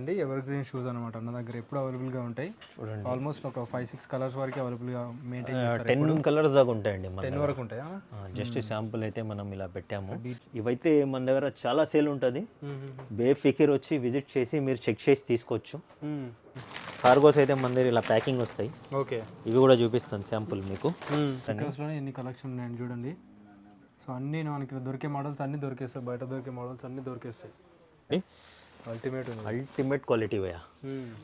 అండి ever green shoes అనమాట అన్న దగ్గర ఎప్పుడు అవైలబుల్గా ఉంటాయి. చూడండి ఆల్మోస్ట్ ఒక 5-6 కలర్స్ వరకు అవైలబుల్గా మెయింటైన్ చేస్తారు. 10 కలర్స్ దాకా ఉంటాయండి మన 10 వరకు ఉంటాయా? జస్ట్ శాంపుల్ అయితే మనం ఇలా పెట్టాము. ఇవైతే మన దగ్గర చాలా సేల్ ఉంటుంది. బేఫికిర్ వచ్చి విజిట్ చేసి మీరు చెక్ చేసి తీసుకోవచ్చు. కార్గోస్ అయితే మన దగ్గర ఇలా ప్యాకింగ్ వస్తాయి. ఓకే, ఇవి కూడా చూపిస్తాను శాంపుల్ మీకు. లోనే ఎన్ని కలెక్షన్ ఉన్నాయండి చూడండి. సో అన్నీ మనకి దొరికే మోడల్స్ అన్నీ దొరికేస్తాయి, బయట దొరికే మోడల్స్ అన్నీ దొరికేస్తాయి. అల్టిమేట్ క్వాలిటీ భయ్యా.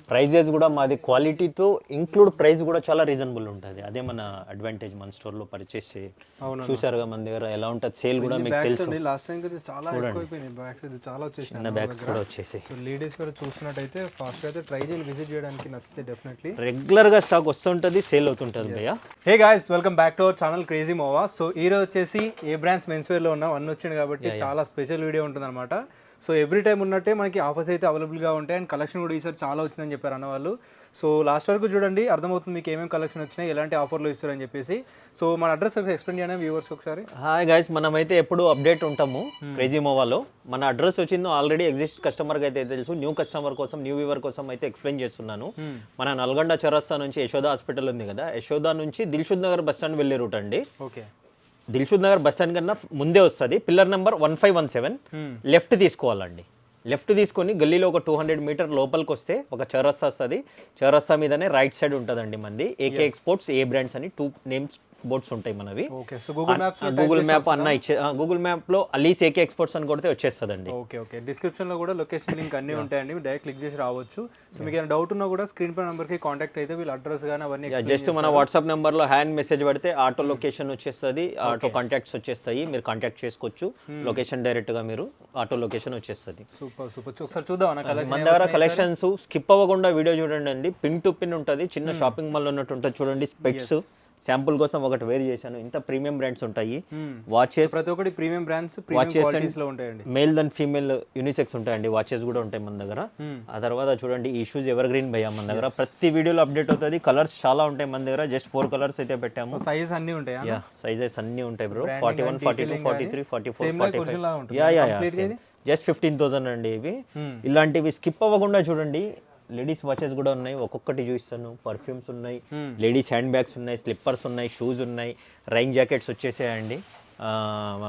ప్రైజెస్ కూడా మాది క్వాలిటీతో ఇంక్లూడ్ ప్రైస్ కూడా చాలా రీజనబుల్ ఉంటుంది. అదే మన అడ్వాంటేజ్ మన స్టోర్లో పర్చేస్ చేసి చూసారుగా మన దగ్గర ఎలా ఉంటుంది. సేల్ కూడా మీకు తెలుసు. లాస్ట్ టైం చాలా ఎక్కువైపోయినాయి బ్యాగ్స్, చాలా వచ్చేసినాయి. చిన్న బ్యాగ్స్ కూడా వచ్చేసి. సో లేడీస్ కూడా చూసినట్టయితే ఫాస్ట్ అయితే ట్రై చేయండి, విజిట్ చేయడానికి నచ్చితే డెఫినెట్లీ. రెగ్యులర్ గా స్టాక్ వస్తుంటుంది, సేల్ అవుతుంటుంది భయ్యా. Hey guys, welcome back to our channel crazy మోవా. So ఈ రోజు వచ్చేసి ఏ బ్రాండ్స్ మెన్స్ వేర్ లో ఉన్నాం అన్నీ వచ్చింది కాబట్టి చాలా స్పెషల్ వీడియో ఉంటుంది అనమాట. సో ఎవ్రీ టైం ఉన్నట్టే మనకి ఆఫర్స్ అయితే అవైలబుల్గా ఉంటాయి అండ్ కలెక్షన్ కూడా ఈసారి చాలా వచ్చిందని చెప్పారు అన్న వాళ్ళు. సో లాస్ట్ వరకు చూడండి, అర్థమవుతుంది మీకు ఏమేమి కలెక్షన్ వచ్చినాయి, ఎలాంటి ఆఫర్లు ఇస్తారని చెప్పేసి. సో మన అడ్రస్ ఎక్స్ప్లెయిన్ చేయడం వ్యూవర్స్ ఒకసారి. హాయ్ గైస్, మనమైతే ఎప్పుడు అప్డేట్ ఉంటాము క్రేజీ మోవాలో. మన అడ్రస్ వచ్చిందో ఆల్రెడీ ఎగ్జిస్ట్ కస్టమర్కి అయితే తెలుసు. న్యూ కస్టమర్ కోసం, న్యూ వ్యూవర్ కోసం అయితే ఎక్స్ప్లెయిన్ చేస్తున్నాను. మన నల్గొండ చౌరస్తా నుంచి యశోద హాస్పిటల్ ఉంది కదా, యశోద నుంచి దిల్షుద్ నగర్ బస్ స్టాండ్ వెళ్ళే రూట్ అండి. ఓకే, దిల్షుద్ నగర్ బస్ స్టాండ్ కన్నా ముందే వస్తుంది. పిల్లర్ నెంబర్ 1517 లెఫ్ట్ తీసుకోవాలండి. లెఫ్ట్ తీసుకొని గల్లీలో ఒక 200 మీటర్ లోపలికి వస్తే ఒక చౌరస్తా వస్తుంది. చౌరస్తా మీదనే రైట్ సైడ్ ఉంటుందండి మంది ఏకే ఎక్స్పోర్ట్స్, ఏ బ్రాండ్స్ అని 2 నేమ్స్ బోర్డ్స్ ఉంటాయి మనవి. గూగుల్ మ్యాప్ అన్న ఇచ్చే, గూగుల్ మ్యాప్ లో అలీస్ ఏకే ఎక్స్పోర్ట్స్ అని కొడితే వచ్చేస్తుందండి. ఓకే ఓకే, డిస్క్రిప్షన్ లో కూడా లొకేషన్ లింక్ అన్ని ఉంటాయండి, డైరెక్ట్ క్లిక్ చేసి రావచ్చు. సో మీకు ఏమైనా డౌట్ ఉన్నా కూడా స్క్రీన్ పై నెంబర్ కి కాంటాక్ట్ అయితే వీళ్ళ అడ్రస్ గానీ అవన్నీ జస్ట్ మన వాట్సాప్ నెంబర్ లో హ్యాండ్ మెసేజ్ పడితే ఆటో లొకేషన్ వచ్చేస్తుంది, ఆటో కాంటాక్ట్స్ వచ్చేస్తాయి, మీరు కాంటాక్ట్ చేసుకోవచ్చు. లొకేషన్ డైరెక్ట్ గా మీరు ఆటో లొకేషన్ వచ్చేస్తుంది. సూపర్ సూపర్, ఒకసారి చూద్దాం. మన దగ్గర కలెక్షన్స్ స్కిప్ అవ్వకుండా వీడియో చూడండి అండి. పిన్ టు పిన్ ఉంటుంది, చిన్న షాపింగ్ మాల్ ఉన్నట్టు ఉంటుంది. చూడండి స్పెక్స్ శాంపుల్ కోసం ఒకటి వేర్ చేశాను. ఇంత ప్రీమియం బ్రాండ్స్ ఉంటాయి. వాచెస్ ప్రతి ఒక్కటి ప్రీమియం బ్రాండ్స్, వాచెస్ లో ఉంటాయండి. మేల్ దెన్ ఫీమేల్ యూనిసెక్స్ ఉంటాయండి. వాచెస్ కూడా ఉంటాయి మన దగ్గర. ఆ తర్వాత చూడండి ఈ షూస్ ఎవర్ గ్రీన్ భయ్యా మన దగ్గర. ప్రతి వీడియోలో అప్డేట్ అవుతుంది. కలర్స్ చాలా ఉంటాయి మన దగ్గర. జస్ట్ 4 కలర్స్ అయితే పెట్టాము. సైజ్ అన్ని ఉంటాయి. యా, సైజెస్ అన్ని ఉంటాయి బ్రో. 41, 42, 43, 44, 45. యా యా, జస్ట్ 15,000 అండి ఇవి. ఇలాంటివి స్కిప్ అవ్వకుండా చూడండి. లేడీస్ వాచెస్ కూడా ఉన్నాయి, ఒక్కొక్కటి చూపిస్తాను. పర్ఫ్యూమ్స్ ఉన్నాయి, లేడీస్ హ్యాండ్ బ్యాగ్స్ ఉన్నాయి, స్లిప్పర్స్ ఉన్నాయి, షూస్ ఉన్నాయి, రైన్ జాకెట్స్ వచ్చేసాయండి.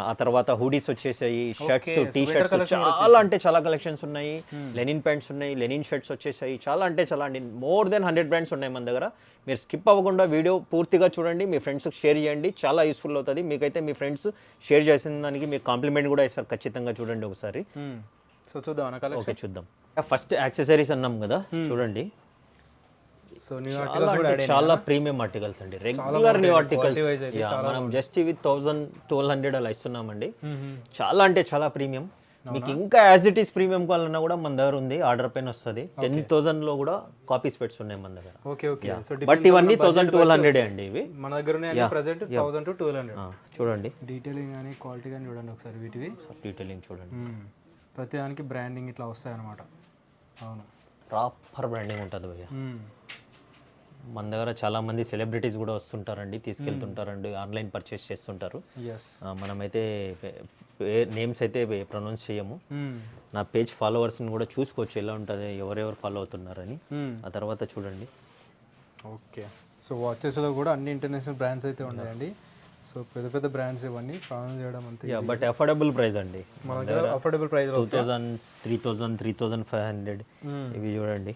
ఆ తర్వాత హూడీస్ వచ్చేసాయి, షర్ట్స్, టీ షర్ట్స్, చాలా అంటే చాలా కలెక్షన్స్ ఉన్నాయి. లెనిన్ ప్యాంట్స్ ఉన్నాయి, లెనిన్ షర్ట్స్ వచ్చేసాయి. చాలా అంటే చాలా అండి, మోర్ దెన్ 100 బ్రాండ్స్ ఉన్నాయి మన దగ్గర. మీరు స్కిప్ అవ్వకుండా వీడియో పూర్తిగా చూడండి, మీ ఫ్రెండ్స్కి షేర్ చేయండి, చాలా యూస్ఫుల్ అవుతుంది. మీకైతే మీ ఫ్రెండ్స్ షేర్ చేసిన దానికి మీకు కాంప్లిమెంట్ కూడా ఇస్తారు. ఖచ్చితంగా చూడండి ఒకసారి. సో చూద్దాం. ఓకే చూద్దాం. ఫస్ట్ యాక్సెసరీస్ అన్నాం కదా, చూడండి. సో చాలా ప్రీమియం ఆర్టికల్స్ అండి, రెగ్యులర్ న్యూ ఆర్టికల్స్. మనం జస్ట్ ఇవి 1000-1200 అలా ఇస్తున్నామండి. చాలా అంటే చాలా ప్రీమియం. మీకు ఇంకా యాజ్ ఇట్ ఈస్ ప్రీమియం కావాలన్నా కూడా మన దగ్గర ఉంది, ఆర్డర్ పైన వస్తుంది. 10,000 లో కూడా కాపీస్ పెట్స్ ఉన్నాయి మన దగ్గర. ఓకే ఓకే, బట్ ఇవన్నీ 1000-1200 అండి ఇవి మన దగ్గర. Present 1000 to 1200. చూడండి డీటెయిలింగ్ కానీ క్వాలిటీ కానీ చూడండి ఒకసారి. వీటివి డీటెయిలింగ్ చూడండి, ప్రతి దానికి బ్రాండింగ్ ఇట్లా వస్తాయి అన్నమాట. అవును, ప్రాపర్ బ్రాండింగ్ ఉంటుంది భయ్య. మన దగ్గర చాలా మంది సెలబ్రిటీస్ కూడా వస్తుంటారండి, తీసుకెళ్తుంటారండి, ఆన్లైన్ పర్చేస్ చేస్తుంటారు. మనమైతే నేమ్స్ అయితే ప్రొనౌన్స్ చేయము. నా పేజ్ ఫాలోవర్స్ని కూడా చూసుకోవచ్చు ఎలా ఉంటుంది, ఎవరెవరు ఫాలో అవుతున్నారని. ఆ తర్వాత చూడండి. ఓకే, సో వాచెస్లో కూడా అన్ని ఇంటర్నేషనల్ బ్రాండ్స్ అయితే ఉన్నాయండి. సో పెద్ద పెద్ద బ్రాండ్స్ ఇవన్నీ ప్రొనౌన్స్ చేయడం అంతే. బట్ అఫోర్డబుల్ ప్రైస్ అండి మన దగ్గర. అఫోర్డబుల్ ప్రైస్ 2000, 3000, 3500 ఇవి చూడండి.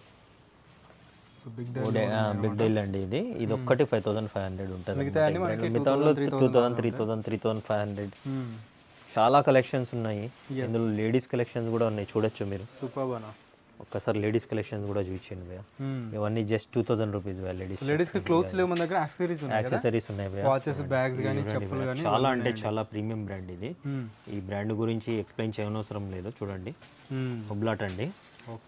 బిగ్ డీల్ అండి ఇది. ఇది ఒక్కటి 5500 ఉంటుంది. మిగతా 2000, 3000, 3500. చాలా కలెక్షన్స్ ఉన్నాయి. ఇందులో లేడీస్ కలెక్షన్స్ కూడా ఉన్నాయి, చూడొచ్చు మీరు. సూపర్ బానా. ఒక్కసారి లేడీస్ కలెక్షన్స్ కూడా చూపించండి భయ్యా. ఇవన్నీ జస్ట్ 2000 రూపీస్ లేడీస్ కి. క్లోత్స్ లేవు మన దగ్గర, యాక్సెసరీస్ ఉన్నాయి భయ్యా. వాచెస్, బ్యాగ్స్ గానీ, చెప్పులు గానీ. చాలా అంటే చాలా ప్రీమియం బ్రాండ్ ఇది. ఈ బ్రాండ్ గురించి ఎక్స్ప్లెయిన్ చేయనవసరం లేదు. చూడండి, హుబ్లాట్ అండి.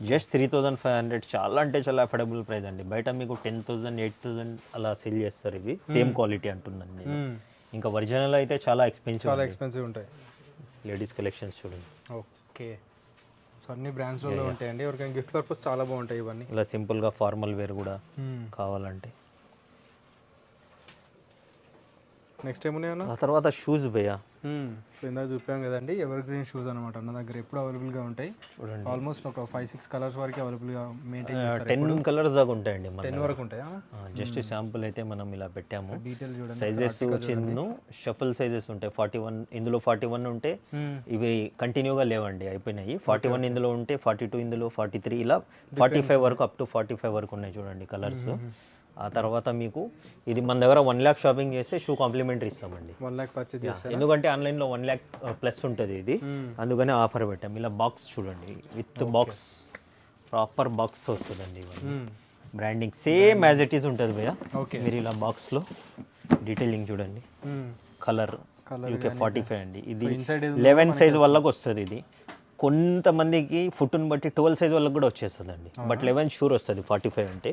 జస్ట్ 3500. చాలా అంటే చాలా అఫోర్డబుల్ ప్రైస్ అండి. బయట మీకు 10,000, 8,000 అలా సేల్ చేస్తారు. ఇవి సేమ్ క్వాలిటీ అంటున్నాను నేను. ఇంకా ఒరిజినల్ అయితే చాలా ఎక్స్పెన్సివ్ ఉంటాయి. లేడీస్ కలెక్షన్స్ చూడండి. ఓకే, సో అన్ని బ్రాండ్స్లో ఉంటాయండి. ఎవరికైనా గిఫ్ట్ పర్పస్ చాలా బాగుంటాయి ఇవన్నీ. ఇలా సింపుల్గా ఫార్మల్ వేర్ కూడా కావాలంటే. నెక్స్ట్ ఏమున్నాయన్నా? ఆ తర్వాత షూస్ భయ్యా. సో ఇందాక చూపాం కదండి, ఎవర్ గ్రీన్ షూస్ అనమాట అన్న దగ్గర ఎప్పుడు అవైలబుల్గా ఉంటాయి. చూడండి ఆల్మోస్ట్ ఒక 5-6 కలర్స్ వరకు అవైలబుల్గా మెయింటైన్ 10 కలర్స్ దాకా ఉంటాయండి మన 10 వరకు ఉంటాయా? జస్ట్ శాంపుల్ అయితే మనం ఇలా పెట్టాము. డీటెయిల్ చూడండి. సైజెస్ చిన్న షఫల్ సైజెస్ ఉంటాయి. 41 ఇందులో 41 ఉంటే ఇవి కంటిన్యూగా లేవండి, అయిపోయినాయి. 41 ఇందులో ఉంటే 42 ఇందులో 43 ఇలా 45 వరకు అప్ టు 45 వరకు ఉన్నాయి చూడండి కలర్స్. ఆ తర్వాత మీకు ఇది మన దగ్గర 1 lakh షాపింగ్ చేస్తే షూ కాంప్లిమెంటరీ ఇస్తామండి. 1 lakh పర్చేజ్ చేస్తే ఎందుకంటే ఆన్లైన్లో 1 lakh ప్లస్ ఉంటుంది ఇది, అందుకనే ఆఫర్ పెట్టాం. ఇలా బాక్స్ చూడండి, విత్ బాక్స్, ప్రాపర్ బాక్స్తో వస్తుందండి. ఇవన్నీ branding same as it is ఉంటుంది భయ్య. ఓకే. మీరు ఇలా బాక్స్లో డీటెయిలింగ్ చూడండి. కలర్ యూకే 45 అండి. ఇది 11 సైజ్ వాళ్ళకి వస్తుంది. ఇది కొంతమందికి ఫుట్ని బట్టి 12 సైజ్ వాళ్ళకి కూడా వచ్చేస్తుందండి, బట్ 11 షూర్ వస్తుంది 45 అంటే.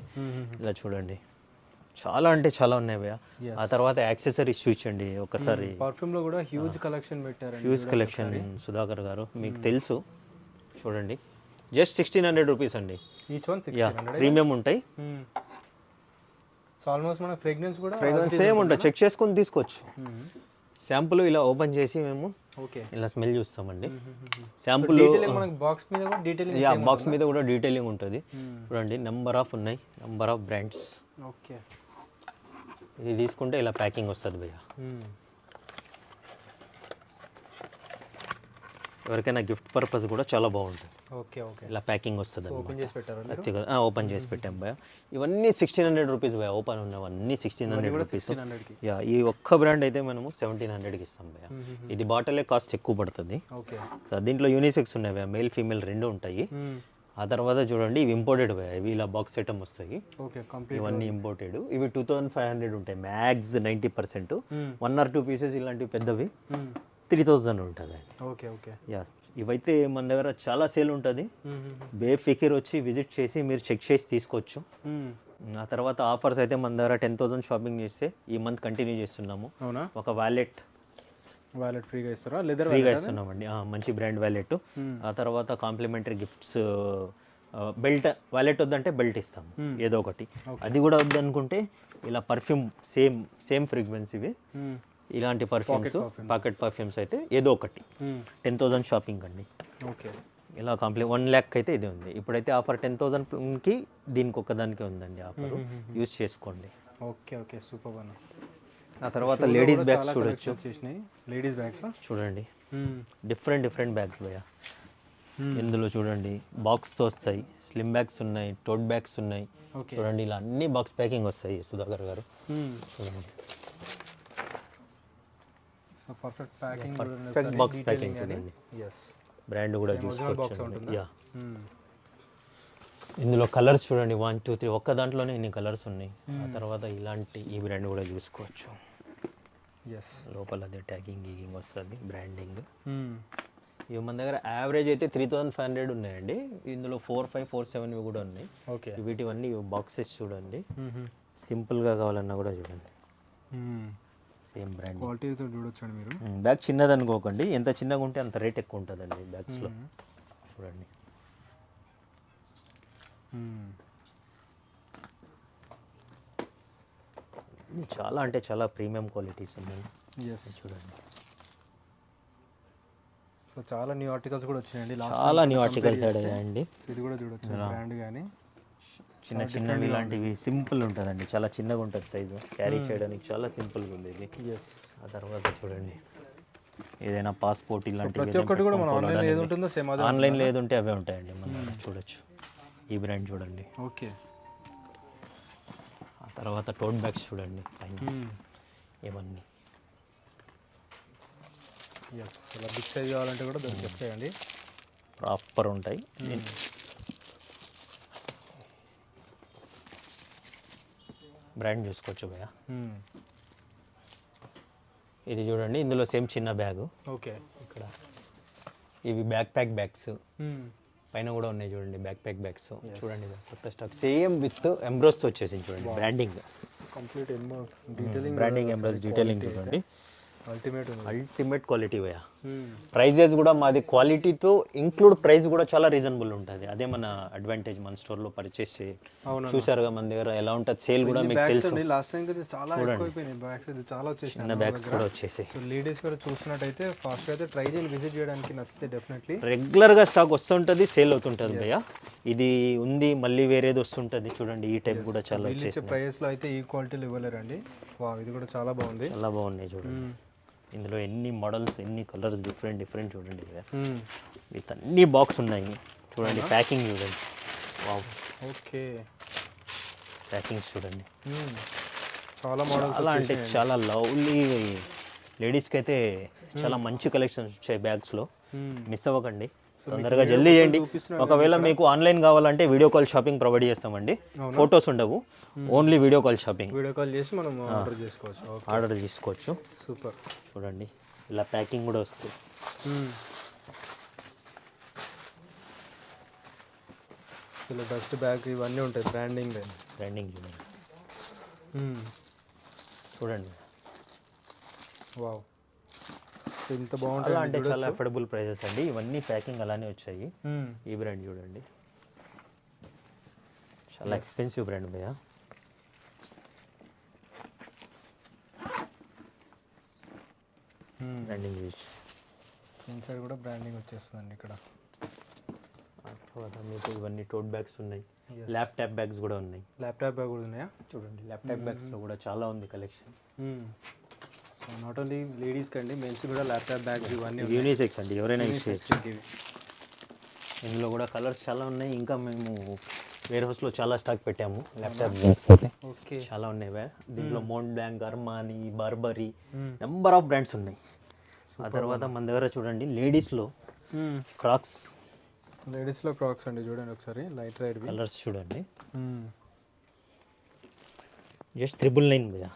ఇలా చూడండి, చాలా అంటే చాలా ఉన్నాయి భయ్య. ఆ తర్వాత యాక్సెసరీస్ చూపించండి ఒకసారి. పర్ఫ్యూమ్ లో కూడా హ్యూజ్ కలెక్షన్ పెట్టారు. హ్యూజ్ కలెక్షన్ సుధాకర్ గారు, మీకు తెలుసు. చూడండి, జస్ట్ 1600 రూపీస్ అండి. Each one 1600. ప్రీమియం ఉంటాయి. సో ఆల్మోస్ట్ మన ఫ్రేగ్రెన్స్ కూడా సేమ్ ఉంటుంది, చెక్ చేసుకొని తీసుకోవచ్చు. శాంపుల్ ఇలా ఓపెన్ చేసి మేము ఇలా స్మెల్ చూస్తామండి. శాంపుల్ మనకి బాక్స్ మీద కూడా డీటెయిలింగ్, బాక్స్ మీద కూడా డీటెయిలింగ్ ఉంటుంది. చూడండి, నెంబర్ ఆఫ్ ఉన్నాయి, నెంబర్ ఆఫ్ బ్రాండ్స్. ఓకే. ఇది తీసుకుంటే ఇలా ప్యాకింగ్ వస్తుంది భయ్య. ఎవరికైనా గిఫ్ట్ పర్పస్ కూడా చాలా బాగుంటుంది. Okay okay. ఇలా ప్యాకింగ్ వస్తుంది. ఓపెన్ చేసి పెట్టారు. ఓపెన్ చేసి పెట్టాం భయ్య. ఇవన్నీ 1600 రూపీస్ భయ్య. ఓపెన్ ఉన్నవన్నీ 1600 రూపీస్. యా, ఈ ఒక్క బ్రాండ్ అయితే మనము 1700కి ఇస్తాం భయ్య. ఇది బాటిలే కాస్ట్ ఎక్కువ పడుతుంది. ఓకే. సో దీంట్లో యూనిసెక్స్ ఉన్నాయి భయ్య, మేల్ ఫీమేల్ రెండు ఉంటాయి. ఆ తర్వాత చూడండి, ఇవి ఇంపోర్టెడ్ భయ్య. ఇవి ఇలా బాక్స్ ఐటమ్ వస్తాయి. ఓకే, కంప్లీట్ ఇవన్నీ ఇంపోర్టెడ్. ఇవి 2500 ఉంటాయి మ్యాక్స్ 90%. 1 or 2 పీసెస్ ఇలాంటివి పెద్దవి 3000 ఉంటుంది. Okay okay. యా, ఇవైతే మన దగ్గర చాలా సేల్ ఉంటుంది. బేఫికిర్ వచ్చి విజిట్ చేసి మీరు చెక్ చేసి తీసుకోవచ్చు. ఆ తర్వాత ఆఫర్స్ అయితే మన దగ్గర 10,000 షాపింగ్ చేస్తే ఈ మంత్ కంటిన్యూ చేస్తున్నాము. అవునా? ఒక వ్యాలెట్ ఫ్రీగా ఇస్తారా? లెదర్ ఫ్రీగా ఇస్తున్నామండి, మంచి బ్రాండ్ వ్యాలెట్. ఆ తర్వాత కాంప్లిమెంటరీ గిఫ్ట్స్, బెల్ట్. వ్యాలెట్ వద్దంటే బెల్ట్ ఇస్తాము ఏదో ఒకటి. అది కూడా వద్దనుకుంటే ఇలా పర్ఫ్యూమ్, సేమ్ ఫ్రేగ్రెన్స్ ఇవి. ఇలాంటి పర్ఫ్యూమ్స్, పాకెట్ పర్ఫ్యూమ్స్ అయితే ఏదో ఒకటి. 10,000 షాపింగ్ అండి. ఓకే. ఇలా 1 lakh అయితే ఇది ఉంది. ఇప్పుడైతే ఆఫర్ 10,000కి దీనికి ఒక్కదానికే ఉందండి ఆఫర్. యూజ్ చేసుకోండి. ఓకే ఓకే, సూపర్ అన్న. ఆ తర్వాత లేడీస్ బ్యాగ్స్ చూడొచ్చు. లేడీస్ బ్యాగ్స్ చూడండి, డిఫరెంట్ బ్యాగ్స్ భయ్య. ఇందులో చూడండి, బాక్స్తో వస్తాయి. స్లిమ్ బ్యాగ్స్ ఉన్నాయి, టోట్ బ్యాగ్స్ ఉన్నాయి. చూడండి, ఇలా అన్ని బాక్స్ ప్యాకింగ్ వస్తాయి సుధాకర్ గారు. చూడండి, perfect packing, perfect box packing చూడండి. బ్రాండ్ కూడా చూసుకోవచ్చు. యా, ఇందులో కలర్స్ చూడండి, 1 2 3 ఒక్క దాంట్లోనే ఇన్ని కలర్స్ ఉన్నాయి. ఆ తర్వాత ఇలాంటి ఈ బ్రాండ్ కూడా చూసుకోవచ్చు. లోపల అదే ట్యాగింగ్ గీగింగ్ వస్తుంది, బ్రాండింగ్. ఇవి మన దగ్గర యావరేజ్ అయితే 3500 ఉన్నాయండి. ఇందులో 4 5 4 7 కూడా ఉన్నాయి. ఓకే. వీటివన్నీ బాక్సెస్ చూడండి. సింపుల్గా కావాలన్నా కూడా చూడండి, సేమ్ బ్రాండ్ క్వాలిటీతో చూడొచ్చండి మీరు. బ్యాగ్ చిన్నది అనుకోకండి, ఎంత చిన్నగా ఉంటే అంత రేట్ ఎక్కువ ఉంటుందండి బ్యాగ్స్లో. చూడండి, చాలా అంటే చాలా ప్రీమియం క్వాలిటీస్ ఉన్నాయి. చూడండి, సో చాలా న్యూ ఆర్టికల్స్ కూడా వచ్చినాయండి. చాలా న్యూ ఆర్టికల్స్ యాడ్ అయ్యాయండి. ఇది కూడా చూడొచ్చు, బ్రాండ్ కానీ చిన్నవి ఇలాంటివి సింపుల్ ఉంటుందండి, చాలా చిన్నగా ఉంటుంది సైజు, క్యారీ చేయడానికి చాలా సింపుల్గా ఉంది ఇది. ఆ తర్వాత చూడండి, ఏదైనా పాస్పోర్ట్ ఇలాంటివి ప్రతి ఒక్కటి కూడా మన ఆన్లైన్లో ఏది ఉంటుందో సేమ్ అదే. ఆన్లైన్లో ఏది ఉంటే అవే ఉంటాయండి మన. చూడొచ్చు, ఈ బ్రాండ్ చూడండి. ఓకే. ఆ తర్వాత టోట్ బ్యాగ్స్ చూడండి, ఇవన్నీ ఇలా బిగ్ సైజ్ కావాలంటే కూడా దొరికేస్తాయండి, ప్రాపర్ ఉంటాయి. బ్రాండ్ చూసుకోవచ్చు భయ్య. ఇది చూడండి, ఇందులో సేమ్ చిన్న బ్యాగు. ఓకే. ఇక్కడ ఇవి బ్యాగ్స్ పైన కూడా ఉన్నాయి చూడండి, బ్యాగ్స్ చూడండి. కొత్త స్టాక్ సేమ్ విత్ ఎంబ్రోస్తో వచ్చేసింది చూడండి, బ్రాండింగ్ కంప్లీట్ బ్రాండింగ్ ఎంబ్రోస్ డీటెయిలింగ్ చూడండి. అల్టిమేట్ క్వాలిటీ భయ్య. ప్రైజెస్ కూడా మాది క్వాలిటీతో ఇంక్లూడ్ ప్రైస్ కూడా చాలా రీజనబుల్ ఉంటుంది. అదే మన అడ్వాంటేజ్ మన స్టోర్లో పర్చేస్ చూసారుగా మన దగ్గర ఎలా ఉంటుంది సేల్ కూడా మీకు తెలుసు. లాస్ట్ టైం అయితే చాలా ఎక్కువైపోయినాయి బ్యాగ్స్, అయితే చాలా వచ్చేసినాయి. చిన్న బ్యాగ్స్ కూడా వచ్చేసి సో లేడీస్ కూడా చూసినట్టయితే ఫాస్ట్ అయితే ట్రై చేయండి, విజిట్ చేయడానికి నచ్చితే డెఫినెట్లీ. రెగ్యులర్గా స్టాక్ వస్తుంటుంది, సేల్ అవుతుంటుంది భయ్య. ఇది ఉంది మళ్ళీ వేరేది వస్తుంటుంది చూడండి. ఈ టైప్ కూడా చాలా వచ్చేసి ప్రైస్లో అయితే ఈ క్వాలిటీలు ఇవ్వలేరండి. వా, ఇది కూడా చాలా బాగుంది, చాలా బాగున్నాయి చూడండి. ఇందులో ఎన్ని మోడల్స్ ఎన్ని కలర్స్ డిఫరెంట్ చూడండి. విత్ అన్ని బాక్స్ ఉన్నాయి చూడండి. ప్యాకింగ్ చూడండి. వావ్, ఓకే ప్యాకింగ్స్ చూడండి. చాలా మోడల్స్, చాలా అంటే చాలా లవ్లీ. లేడీస్కి అయితే చాలా మంచి కలెక్షన్స్ వచ్చాయి బ్యాగ్స్లో. మిస్ అవ్వకండి, తొందరగా జల్దీ చేయండి. ఒకవేళ మీకు ఆన్లైన్ కావాలంటే వీడియో కాల్ షాపింగ్ ప్రొవైడ్ చేస్తామండి. ఫొటోస్ ఉండవు, only video call shopping. Video call చేసి మనం ఆర్డర్ చేసుకోవచ్చు. సూపర్ చూడండి, ఇలా ప్యాకింగ్ కూడా వస్తుంది. ఇలా డస్ట్ బ్యాగ్ ఇవన్నీ ఉంటాయి, బ్రాండింగ్ చూడండి. చూడండి వావ్, ఇంత బాగుంటుంది. అలా అంటే చాలా అఫోర్డబుల్ ప్రైసెస్ అండి. ఇవన్నీ ప్యాకింగ్ అలానే వచ్చాయి. ఈ బ్రాండ్ చూడండి, చాలా ఎక్స్పెన్సివ్ బ్రాండ్ భయ్య. బ్రాండింగ్ యూజ్ ఇన్సైడ్ కూడా బ్రాండింగ్ వచ్చేస్తుందండి ఇక్కడ. తర్వాత మీకు ఇవన్నీ టోట్ బ్యాగ్స్ ఉన్నాయి, ల్యాప్టాప్ బ్యాగ్స్ కూడా ఉన్నాయి. ల్యాప్టాప్ బ్యాగ్ కూడా ఉన్నాయా చూడండి. ల్యాప్టాప్ బ్యాగ్స్లో కూడా చాలా ఉంది కలెక్షన్. సో నాట్ ఓన్లీ లేడీస్కి అండి, మెన్స్ కూడా ల్యాప్టాప్ బ్యాగ్స్ ఇవన్నీ యూనిసెక్స్ అండి, ఎవరైనా యూజ్ చేయొచ్చు. ఇందులో కూడా కలర్స్ చాలా ఉన్నాయి. ఇంకా మేము వేర్ హౌస్లో చాలా స్టాక్ పెట్టాము ల్యాప్టాప్ బ్యాగ్స్ అయితే. ఓకే, చాలా ఉన్నాయి. దీంట్లో mount blank, Armani, barberry, number of brands ఉన్నాయి. ఆ తర్వాత మన దగ్గర చూడండి లేడీస్లో క్రాక్స్. లేడీస్లో క్రాక్స్ అండి, చూడండి ఒకసారి లైట్ రైడ్ కలర్స్ చూడండి. జస్ట్ 999 భయ్యా.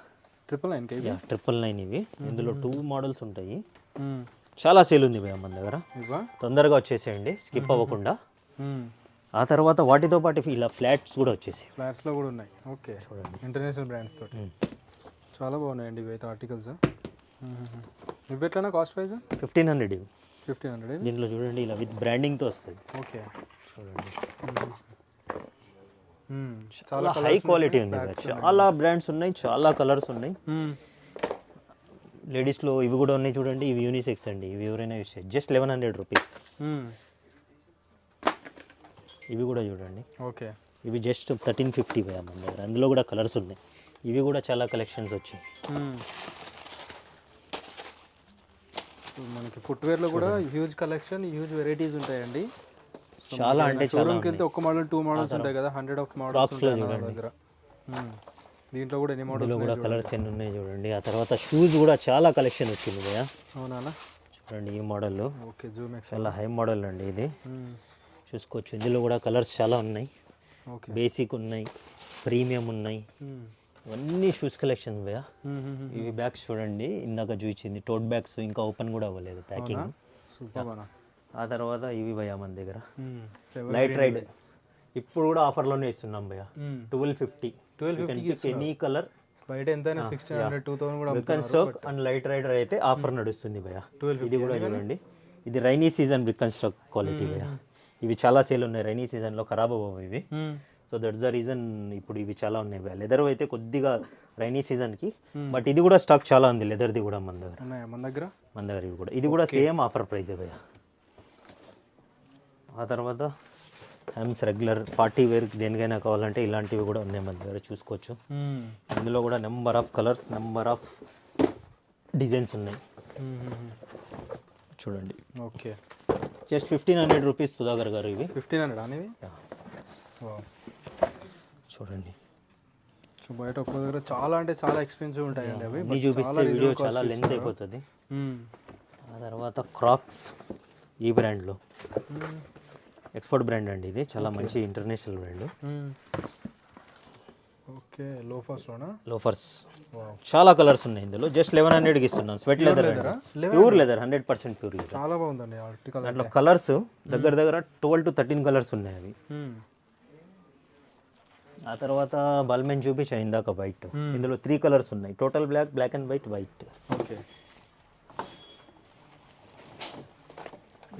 999 ఇవి. ఇందులో 2 మోడల్స్ ఉంటాయి. చాలా సేల్ ఉంది భయ్యా మన దగ్గర, తొందరగా వచ్చేసేయండి స్కిప్ అవ్వకుండా. ఆ తర్వాత వాటితో పాటు ఇలా ఫ్లాట్స్ కూడా వచ్చేసాయి. ఫ్లాట్స్లో కూడా ఉన్నాయి. ఓకే చూడండి, ఇంటర్నేషనల్ బ్రాండ్స్ తోటి చాలా బాగున్నాయండి ఇవి అయితే ఆర్టికల్స్. ఇవి ఎట్లా కాస్ట్ ప్రైస్? 1500 ఇవి. 1500. దీంట్లో చూడండి ఇలా విత్ బ్రాండింగ్తో వస్తుంది. ఓకే చూడండి, చాలా హై క్వాలిటీ ఉంది. చాలా బ్రాండ్స్ ఉన్నాయి, చాలా కలర్స్ ఉన్నాయి. లేడీస్లో ఇవి కూడా ఉన్నాయి చూడండి. ఇవి యూనిసెక్స్ అండి, ఇవి ఎవరైనా యూస్ చేయొచ్చు. Just 1100 rupees. ఇవి కూడా చూడండి. ఓకే, ఇవి జస్ట్ 1350 భయ్యా మన దగ్గర. అందులో కూడా కలర్స్ ఉన్నాయి. ఇవి కూడా చాలా కలెక్షన్స్ వచ్చాయి. మనకి ఫుట్వేర్లో కూడా హ్యూజ్ కలెక్షన్, హ్యూజ్ వెరైటీస్ ఉంటాయండి. చాలా అంటే చాలా. వెళ్తే ఒక మోడల్ 2 మోడల్స్ ఉంటాయి కదా, 100 ఆఫ్ మోడల్స్ ఉంటాయి నా దగ్గర. దీంట్లో కూడా ఎన్ని మోడల్స్ కూడా కలర్స్ ఎన్ని ఉన్నాయి చూడండి. ఆ తర్వాత షూస్ కూడా చాలా కలెక్షన్ వచ్చింది భయ్యా. అవునా చూడండి ఈ మోడల్. ఓకే, జూమ్ ఎక్స్ చాలా హై మోడల్ అండి ఇది, చూసుకోవచ్చు. ఇందులో కూడా కలర్స్ చాలా ఉన్నాయి. ఓకే, బేసిక్ ఉన్నాయి, ప్రీమియం ఉన్నాయి. ఇవన్నీ షూస్ కలెక్షన్స్ భయ్యా. ఇవి బ్యాగ్స్ చూడండి, ఇందాక చూపించింది టోట్ బ్యాగ్స్, ఇంకా ఓపెన్ కూడా అవ్వలేదు ప్యాకింగ్. ఆ తర్వాత ఇవి భయ్యా మన దగ్గర లైట్ రైడ్. ఇప్పుడు కూడా ఆఫర్లోనే ఇస్తున్నాం భయ్యా. 1250 ఎనీ కలర్. బయట ఎంతైనా 1600 2000 కూడా brick and stock and light rider అయితే ఆఫర్ నడుస్తుంది భయ్యా. ఇది కూడా చూడండి, ఇది rainy season brick and stock quality భయ్యా. ఇవి చాలా సేల్ ఉన్నాయి, రైనీ సీజన్లో ఖరాబ్ అవ్వవు ఇవి. సో దట్స్ ద రీజన్ ఇప్పుడు ఇవి చాలా ఉన్నాయి భయ్యా. లెదర్ అయితే కొద్దిగా రైనీ సీజన్కి, బట్ ఇది కూడా స్టాక్ చాలా ఉంది లెదర్ది కూడా మన దగ్గర. మన దగ్గర ఇవి కూడా, ఇది కూడా సేమ్ ఆఫర్ ప్రైస్ భయ్యా. ఆ తర్వాత హ్యామ్స్ రెగ్యులర్ పార్టీ వేర్ దేనికైనా కావాలంటే ఇలాంటివి కూడా ఉన్నాయి మన దగ్గర, చూసుకోవచ్చు. ఇందులో కూడా number of colours, number of designs ఉన్నాయి చూడండి. ఓకే, జస్ట్ 1500 రూపీస్ సుధాకర్ గారు. ఇవి 1500 అనేవి చూడండి. సో బయట ఒక్క దగ్గర చాలా అంటే చాలా ఎక్స్పెన్సివ్ ఉంటాయండి అవి. మీ చూపిస్తే వీడియో చాలా లెంత్ అయిపోతుంది. ఆ తర్వాత క్రాక్స్ ఈ బ్రాండ్లో ఎక్స్పోర్ట్ బ్రాండ్ అండి, ఇది చాలా మంచి ఇంటర్నేషనల్ బ్రాండ్. ఓకే, లోఫర్స్ చాలా కలర్స్ ఉన్నాయి ఇందులో. జస్ట్ 1100కి ఇస్తున్నాం. Sweat leather, pure leather, 100% pure leather. చాలా బాగుందండి ఆర్టికల్. దాంట్లో కలర్స్ దగ్గర దగ్గర 12 to 13 కలర్స్ ఉన్నాయి అవి. ఆ తర్వాత బల్మెన్ చూపించాను ఇందాక వైట్. ఇందులో 3 కలర్స్ ఉన్నాయి. Total black, black and white, white. Okay,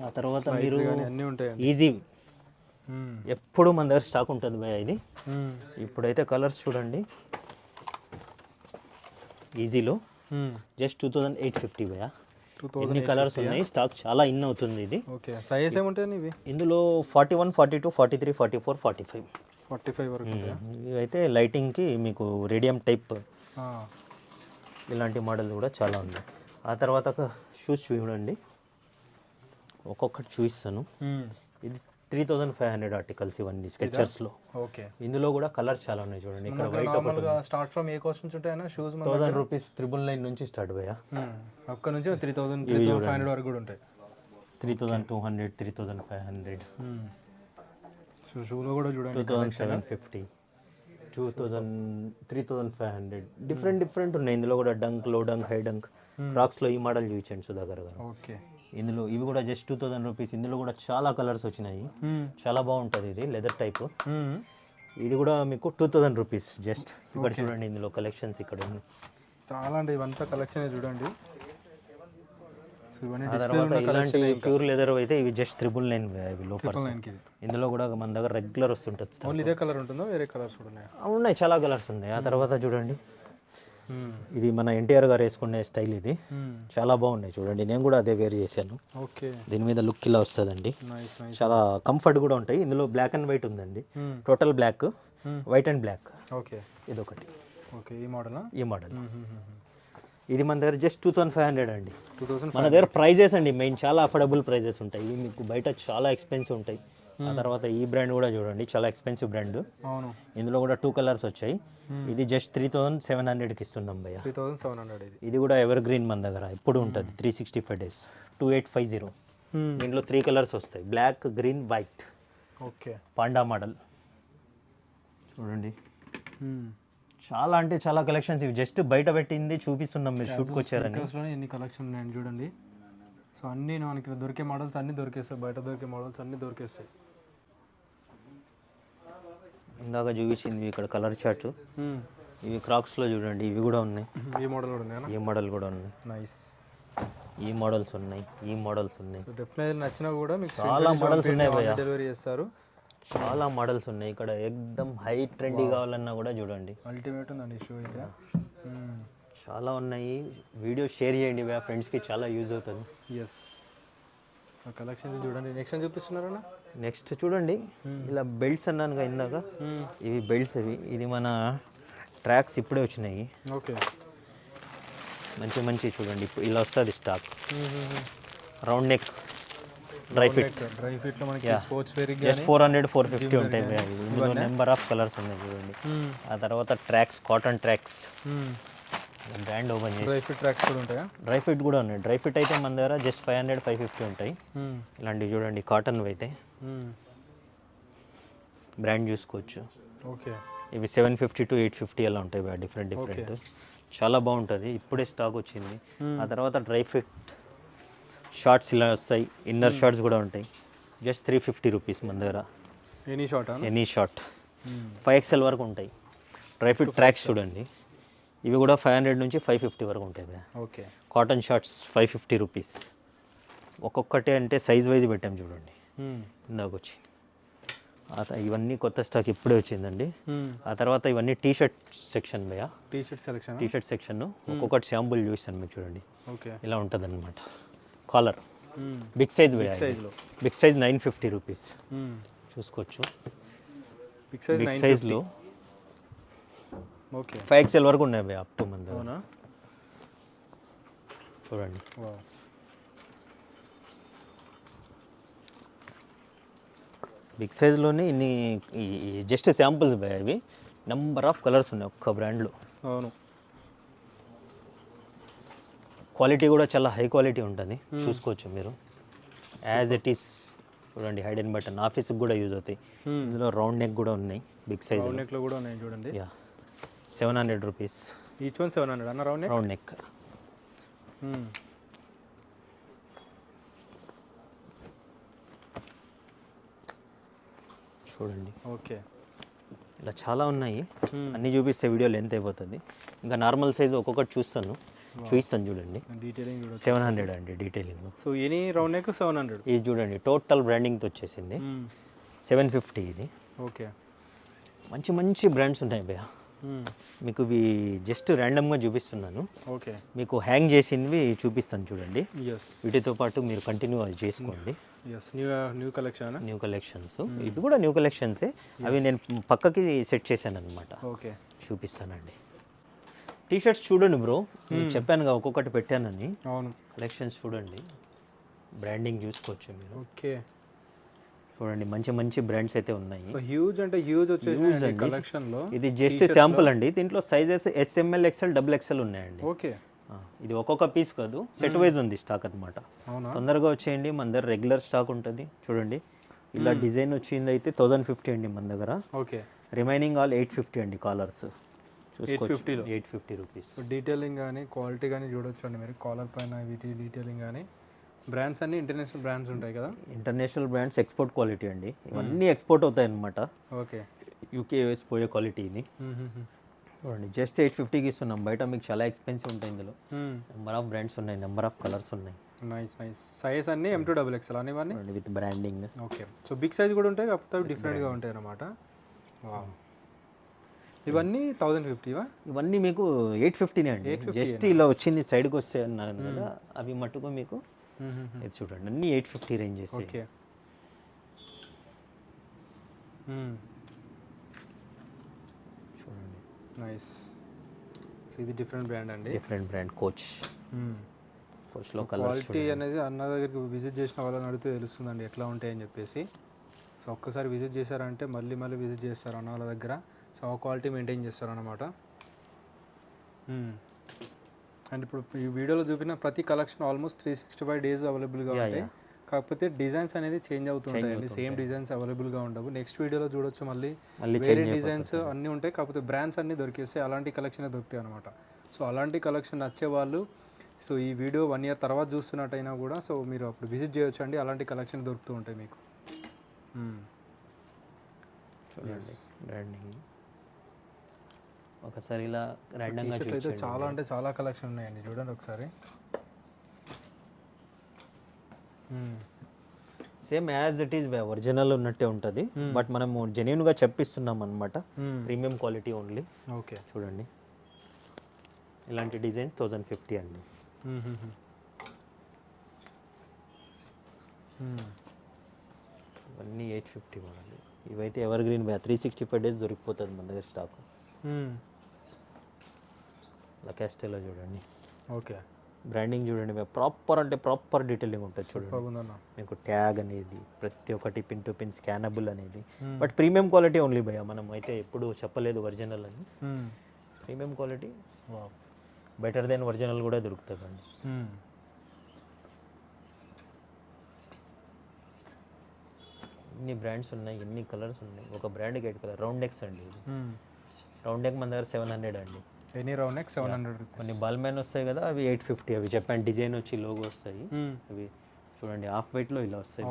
ఆ తర్వాత మీరు అన్నీ ఉంటాయండి. ఈజీ ఎప్పుడు మన దగ్గర స్టాక్ ఉంటుంది భయ ఇది. ఇప్పుడైతే కలర్స్ చూడండి, ఈజీలో జస్ట్ 2850 భయ. ఎన్ని కలర్స్ ఉన్నాయి, స్టాక్ చాలా ఇన్ అవుతుంది ఇది. ఓకే, సైజ్ ఏముంటాయి ఇవి? ఇందులో 41, 42, 43, 44, 45 వరకు. ఇవైతే లైటింగ్కి మీకు రేడియం టైప్ ఇలాంటి మోడల్ కూడా చాలా ఉన్నాయి. ఆ తర్వాత షూస్ చూడండి, ఒక్కొక్కటి చూపిస్తాను. ఇది 3500 ఆర్టికల్స్ ఇవన్నీ స్కెచర్స్లో. ఓకే, ఇందులో కూడా కలర్స్ చాలా ఉన్నాయి చూడండి. ఇక్కడ వైట్ నార్మల్గా స్టార్ట్ ఫ్రమ్ ఏ కాస్ట్ నుంచి ఉంటాయన్నా షూస్? 1000 రూపీస్ 999 నుంచి స్టార్ట్ అయ్యా. అక్కడ నుంచి 3500 వరకు కూడా ఉంటాయి. 3200, 3500, షూలో కూడా చూడండి 2750, 3500 డిఫరెంట్ ఉన్నాయి. ఇందులో కూడా డంక్, లో డంక్, హై డంక్, క్రాక్స్లో ఈ మోడల్ చూపించండి సుధాకర్ గారు. ఓకే, ఇందులో ఇవి కూడా జస్ట్ 2000 రూపీస్. ఇందులో కూడా చాలా కలర్స్ వచ్చినాయి, చాలా బాగుంటుంది. ఇది లెదర్ టైప్. ఇది కూడా మీకు 2000 రూపీస్ జస్ట్. ఇక్కడ చూడండి, ఇందులో కలెక్షన్స్ ఇక్కడ ఉన్నాయి చాలా. అంటే ఇవంతా కలెక్షన్ చూడండి. ఆ తర్వాత ఇలాంటి ప్యూర్ లెదర్ అయితే ఇవి జస్ట్ 999 ఇవి లోపల. ఇందులో కూడా మన దగ్గర రెగ్యులర్ వస్తుంటుంది. ఓన్లీ ఇదే కలర్ ఉంటుందో వేరే కలర్స్ కూడా ఉన్నాయా? ఉన్నాయి, చాలా కలర్స్ ఉన్నాయి. ఆ తర్వాత చూడండి, ఇది మన ఎన్టీఆర్ గారు వేసుకునే స్టైల్. ఇది చాలా బాగున్నాయి చూడండి. నేను కూడా అదే వేర్ చేశాను. ఓకే, దీని మీద లుక్ ఇలా వస్తుందండి. చాలా కంఫర్ట్ కూడా ఉంటాయి. ఇందులో బ్లాక్ అండ్ వైట్ ఉందండి, total black, white and black. Okay, ఇదొకటి. ఓకే, ఈ మోడల్. ఇది మన దగ్గర జస్ట్ 2500 అండి. మన దగ్గర ప్రైజెస్ అండి మెయిన్ చాలా అఫోర్డబుల్ ప్రైజెస్ ఉంటాయి. ఇవి మీకు బయట చాలా ఎక్స్పెన్సివ్ ఉంటాయి. ఆ తర్వాత ఈ బ్రాండ్ కూడా చూడండి, చాలా ఎక్స్పెన్సివ్ బ్రాండ్. అవును, ఇందులో కూడా 2 కలర్స్ వచ్చాయి. ఇది జస్ట్ 3700కి ఇస్తున్నాం భయ్య. 3700. ఇది కూడా ఎవర్ గ్రీన్ మన దగ్గర ఎప్పుడు ఉంటుంది, 365 days, 2850. దీంట్లో 3 కలర్స్ వస్తాయి, black, green, white. Okay, panda model చూడండి. చాలా అంటే చాలా కలెక్షన్స్. ఇవి జస్ట్ బయట పెట్టింది చూపిస్తున్నాం, మీరు షూట్కి వచ్చారని. ఎన్ని కలెక్షన్ ఉన్నాయని చూడండి. సో అన్నీ మనకి దొరికే మోడల్స్ అన్నీ దొరికేస్తాయి, బయట దొరికే మోడల్స్ అన్నీ దొరికేస్తాయి. ఇందాక చూపించింది ఇక్కడ కలర్ చార్ట్. ఇవి క్రాక్స్లో చూడండి, ఇవి కూడా ఉన్నాయి. ఈ మోడల్ కూడా ఉన్నాయి, ఈ మోడల్ కూడా ఉన్నాయి. నైస్. ఈ మోడల్స్ ఉన్నాయి, ఈ మోడల్స్ ఉన్నాయి. డెఫినెట్లీ నచ్చినా కూడా మీకు చాలా మోడల్స్ ఉన్నాయి భయ్యా, డెలివరీ చేస్తారు. చాలా మోడల్స్ ఉన్నాయి ఇక్కడ. ఎక్దమ్ హై ట్రెండీ కావాలన్నా కూడా చూడండి, అల్టిమేట్ ఉందండి షో అయితే. చాలా ఉన్నాయి. వీడియో షేర్ చేయండి భయ్యా, ఫ్రెండ్స్కి చాలా యూజ్ అవుతుంది. ఎస్, కలెక్షన్ చూడండి. నెక్స్ట్ చూపిస్తున్నారా? నెక్స్ట్ చూడండి, ఇలా బెల్ట్స్ అన్నాను ఇందాక, ఇవి బెల్ట్స్. ఇది మన ట్రాక్స్ ఇప్పుడే వచ్చినాయి. ఓకే, మంచి చూడండి. ఇప్పుడు ఇలా వస్తుంది stock. Round neck dry fit లో మనకి స్పోర్ట్స్ వేర్ జస్ట్ 400, 450 ఉంటాయి. ఇందులో నెంబర్ ఆఫ్ కలర్స్ ఉన్నాయి చూడండి. ఆ తర్వాత tracks, cotton tracks. Brand open చేసి డ్రై ఫిట్ ట్రాక్స్ కూడా ఉంటాయా? డ్రై ఫిట్ కూడా ఉన్నాయి. డ్రై ఫిట్ అయితే మన దగ్గర జస్ట్ 500, 550 ఉంటాయి. ఇలాంటివి చూడండి, కాటన్ అయితే బ్రాండ్ చూసుకోవచ్చు. ఓకే, ఇవి 750 to 850 అలా ఉంటాయి, డిఫరెంట్. చాలా బాగుంటుంది, ఇప్పుడే స్టాక్ వచ్చింది. ఆ తర్వాత డ్రై ఫిట్ షార్ట్స్ ఇలా వస్తాయి, ఇన్నర్ షార్ట్స్ కూడా ఉంటాయి. జస్ట్ 350 రూపీస్ మన దగ్గర. ఎనీ షార్ట్ 5XL వరకు ఉంటాయి. డ్రై ఫిట్ ట్రాక్స్ చూడండి, ఇవి కూడా 500 నుంచి 550 వరకు ఉంటాయి. Okay, cotton shorts 550 rupees. ఒక్కొక్కటి అంటే సైజ్ వైజ్ పెట్టాం చూడండి, ఇందాక వచ్చి. ఇవన్నీ కొత్త స్టాక్ ఇప్పుడే వచ్చిందండి. ఆ తర్వాత ఇవన్నీ టీ షర్ట్ సెక్షన్ భయ్యా. టీ షర్ట్ సెక్షన్ ఒక్కొక్కటి శాంపుల్ చూసాను మీకు చూడండి. ఇలా ఉంటుంది అనమాట. కాలర్ బిగ్ సైజ్ భయ్యా, బిగ్ సైజ్ 950 రూపీస్ చూసుకోవచ్చు. బిగ్ సైజ్లో 5XL వరకు ఉన్నాయి భయ్యా, అప్ టు మంది చూడండి. బిగ్ సైజ్లోనే ఇన్ని జస్ట్ శాంపుల్స్ భయ్యా. ఇవి నెంబర్ ఆఫ్ కలర్స్ ఉన్నాయి ఒక్క బ్రాండ్లో. అవును, క్వాలిటీ కూడా చాలా హై క్వాలిటీ ఉంటుంది, చూసుకోవచ్చు మీరు. యాజ్ ఇట్ ఈస్ చూడండి, హైడ్ అండ్ బటన్ ఆఫీస్కి కూడా యూజ్ అవుతాయి. ఇందులో రౌండ్ నెక్ కూడా ఉన్నాయి, బిగ్ సైజ్ నెక్లో కూడా ఉన్నాయి చూడండి. 700 రూపీస్ ఈచ్ వన్. 700 అన్న రౌండ్ నెక్. చూడండి. ఓకే, ఇలా చాలా ఉన్నాయి, అన్నీ చూపిస్తే వీడియో లెంత్ అయిపోతుంది. ఇంకా నార్మల్ సైజ్ ఒక్కొక్కటి చూస్తాను. చూపిస్తాను చూడండి. డీటెయిలింగ్ చూడొచ్చు. 700 అండి detailing. So any round neck 700. ఇది చూడండి టోటల్ బ్రాండింగ్తో వచ్చేసింది. 750 ఇది. ఓకే. మంచి మంచి బ్రాండ్స్ ఉన్నాయి భయ్య. మీకు ఇవి జస్ట్ ర్యాండమ్గా చూపిస్తున్నాను. ఓకే. మీకు హ్యాంగ్ చేసినవి చూపిస్తాను చూడండి. ఎస్. వీటితో పాటు మీరు కంటిన్యూ అది చేసుకోండి. Yes. New collection. New collections ఇవి కూడా న్యూ కలెక్షన్సే. అవి నేను పక్కకి సెట్ చేశాను అనమాట. ఓకే. చూపిస్తానండి. టీ షర్ట్స్ చూడండి బ్రో, చెప్పానుగా ఒక్కొక్కటి పెట్టానని. అవును. కలెక్షన్స్ చూడండి, బ్రాండింగ్ చూసుకోవచ్చు మీరు. ఓకే. చూడండి మంచి మంచి బ్రాండ్స్ అయితే ఉన్నాయి. హ్యూజ్ అంటే హ్యూజ్ వచ్చేసి కలెక్షన్ లో. ఇది జస్ట్ శాంపుల్ అండి. దీంట్లో సైజెస్ SML XL XXL ఉన్నాయండి. ఓకే. ఇది ఒక్కొక్క పీస్ కాదు, సెట్ వైజ్ ఉంది స్టాక్ అనమాట. తొందరగా వచ్చేయండి, మన దగ్గర రెగ్యులర్ స్టాక్ ఉంటుంది. చూడండి ఇలా డిజైన్ వచ్చింది అయితే 1050 అండి మన దగ్గర. ఓకే. రిమైనింగ్ ఆల్ 850 అండి కాలర్స్. చూసుకోవచ్చు 850 రూపీస్. డీటెయిలింగ్ కానీ క్వాలిటీ కానీ చూడొచ్చు అండి మీరు. కాలర్ పైన వీటి డీటెయిలింగ్ కానీ. బ్రాండ్స్ అన్ని ఇంటర్నేషనల్ బ్రాండ్స్ ఉంటాయి కదా. ఇంటర్నేషనల్ బ్రాండ్స్, ఎక్స్పోర్ట్ క్వాలిటీ అండి. ఇవన్నీ ఎక్స్పోర్ట్ అవుతాయి అనమాట. ఓకే. యూకే యూఎస్ పోయే క్వాలిటీ ఇది. చూడండి జస్ట్ 850కి ఇస్తున్నాం. బయట మీకు చాలా ఎక్స్పెన్సివ్ ఉంటాయి. ఇందులో నెంబర్ ఆఫ్ బ్రాండ్స్ ఉన్నాయి, నెంబర్ ఆఫ్ కలర్స్ ఉన్నాయి. Nice nice. సైజ్ అన్ని M2 XXL అని ఇవన్నీ with branding. Okay. So big size కూడా ఉంటాయి, కాకపోతే డిఫరెంట్గా ఉంటాయి అన్నమాట. ఇవన్నీ 1050వా? ఇవన్నీ మీకు 850నే అండి. జస్ట్ ఇలా వచ్చింది సైడ్కి వస్తే అన్నాను కదా, అవి మట్టుకు మీకు ఇది చూడండి అన్ని 850 రేంజెస్. ఓకే. చూడండి నైస్. సో ఇది డిఫరెంట్ బ్రాండ్ అండి. డిఫరెంట్ బ్రాండ్ కోచ్లో క్వాలిటీ అనేది అన్న దగ్గరికి విజిట్ చేసిన వాళ్ళని అడిగితే తెలుస్తుందండి ఎట్లా ఉంటాయని చెప్పేసి. సో ఒక్కసారి విజిట్ చేశారంటే మళ్ళీ మళ్ళీ విజిట్ చేస్తారు అన్న వాళ్ళ దగ్గర. సో ఆ క్వాలిటీ మెయింటైన్ చేస్తారు అన్నమాట. అండ్ ఇప్పుడు ఈ వీడియోలో చూపిన ప్రతి కలెక్షన్ ఆల్మోస్ట్ 365 డేస్ అవైలబుల్గా ఉంటాయి. కాకపోతే డిజైన్స్ అనేది చేంజ్ అవుతుంటాయండి. సేమ్ డిజైన్స్ అవైలబుల్గా ఉండవు. నెక్స్ట్ వీడియోలో చూడొచ్చు మళ్ళీ వేరే డిజైన్స్ అన్నీ ఉంటాయి. కాకపోతే బ్రాండ్స్ అన్నీ దొరికేస్తాయి. అలాంటి కలెక్షన్ దొరుకుతాయి అనమాట. సో అలాంటి కలెక్షన్ నచ్చే వాళ్ళు సో ఈ వీడియో 1 year తర్వాత చూస్తున్నట్టయినా కూడా సో మీరు అప్పుడు విజిట్ చేయొచ్చు అండి. అలాంటి కలెక్షన్ దొరుకుతూ ఉంటాయి మీకు. చూడండి బ్రాండింగ్ ఒకసారి ఇలా ర్యాండమ్గా అయితే చాలా అంటే చాలా కలెక్షన్ ఉన్నాయండి. చూడండి ఒకసారి. Same as it is original ఉన్నట్టే ఉంటుంది. బట్ మనము జెన్యూన్గా చెప్పిస్తున్నాం అనమాట. Premium quality only. ఓకే. చూడండి ఇలాంటి డిజైన్ 1050 అండి. ఇవన్నీ 850 మోడల్. ఇవైతే ఎవర్ గ్రీన్ 365 డేస్ దొరికిపోతుంది మన దగ్గర స్టాక్. లకాస్టేలో చూడండి. ఓకే. బ్రాండింగ్ చూడండి, ప్రాపర్ అంటే ప్రాపర్ డీటెయిలింగ్ ఉంటుంది. చూడండి మీకు ట్యాగ్ అనేది ప్రతి ఒక్కటి పిన్ టు పిన్ స్కానబుల్ అనేది. బట్ ప్రీమియం క్వాలిటీ ఓన్లీ భయ్య. మనం అయితే ఎప్పుడు చెప్పలేదు ఒరిజినల్ అని. Premium quality better than original కూడా దొరుకుతుందండి. ఎన్ని బ్రాండ్స్ ఉన్నాయి, ఎన్ని కలర్స్ ఉన్నాయి. ఒక బ్రాండ్కి 8 కలర్. రౌండ్ నెక్స్ అండి ఇది. రౌండ్ నెక్ మన దగ్గర 700 అండి. Any round neck 700. కొన్ని బాల్మ్యాన్ వస్తాయి కదా, అవి 850. అవి చెప్పాను డిజైన్ వచ్చి లోగో వస్తాయి. అవి చూడండి హాఫ్ వైట్లో ఇలా వస్తాయి.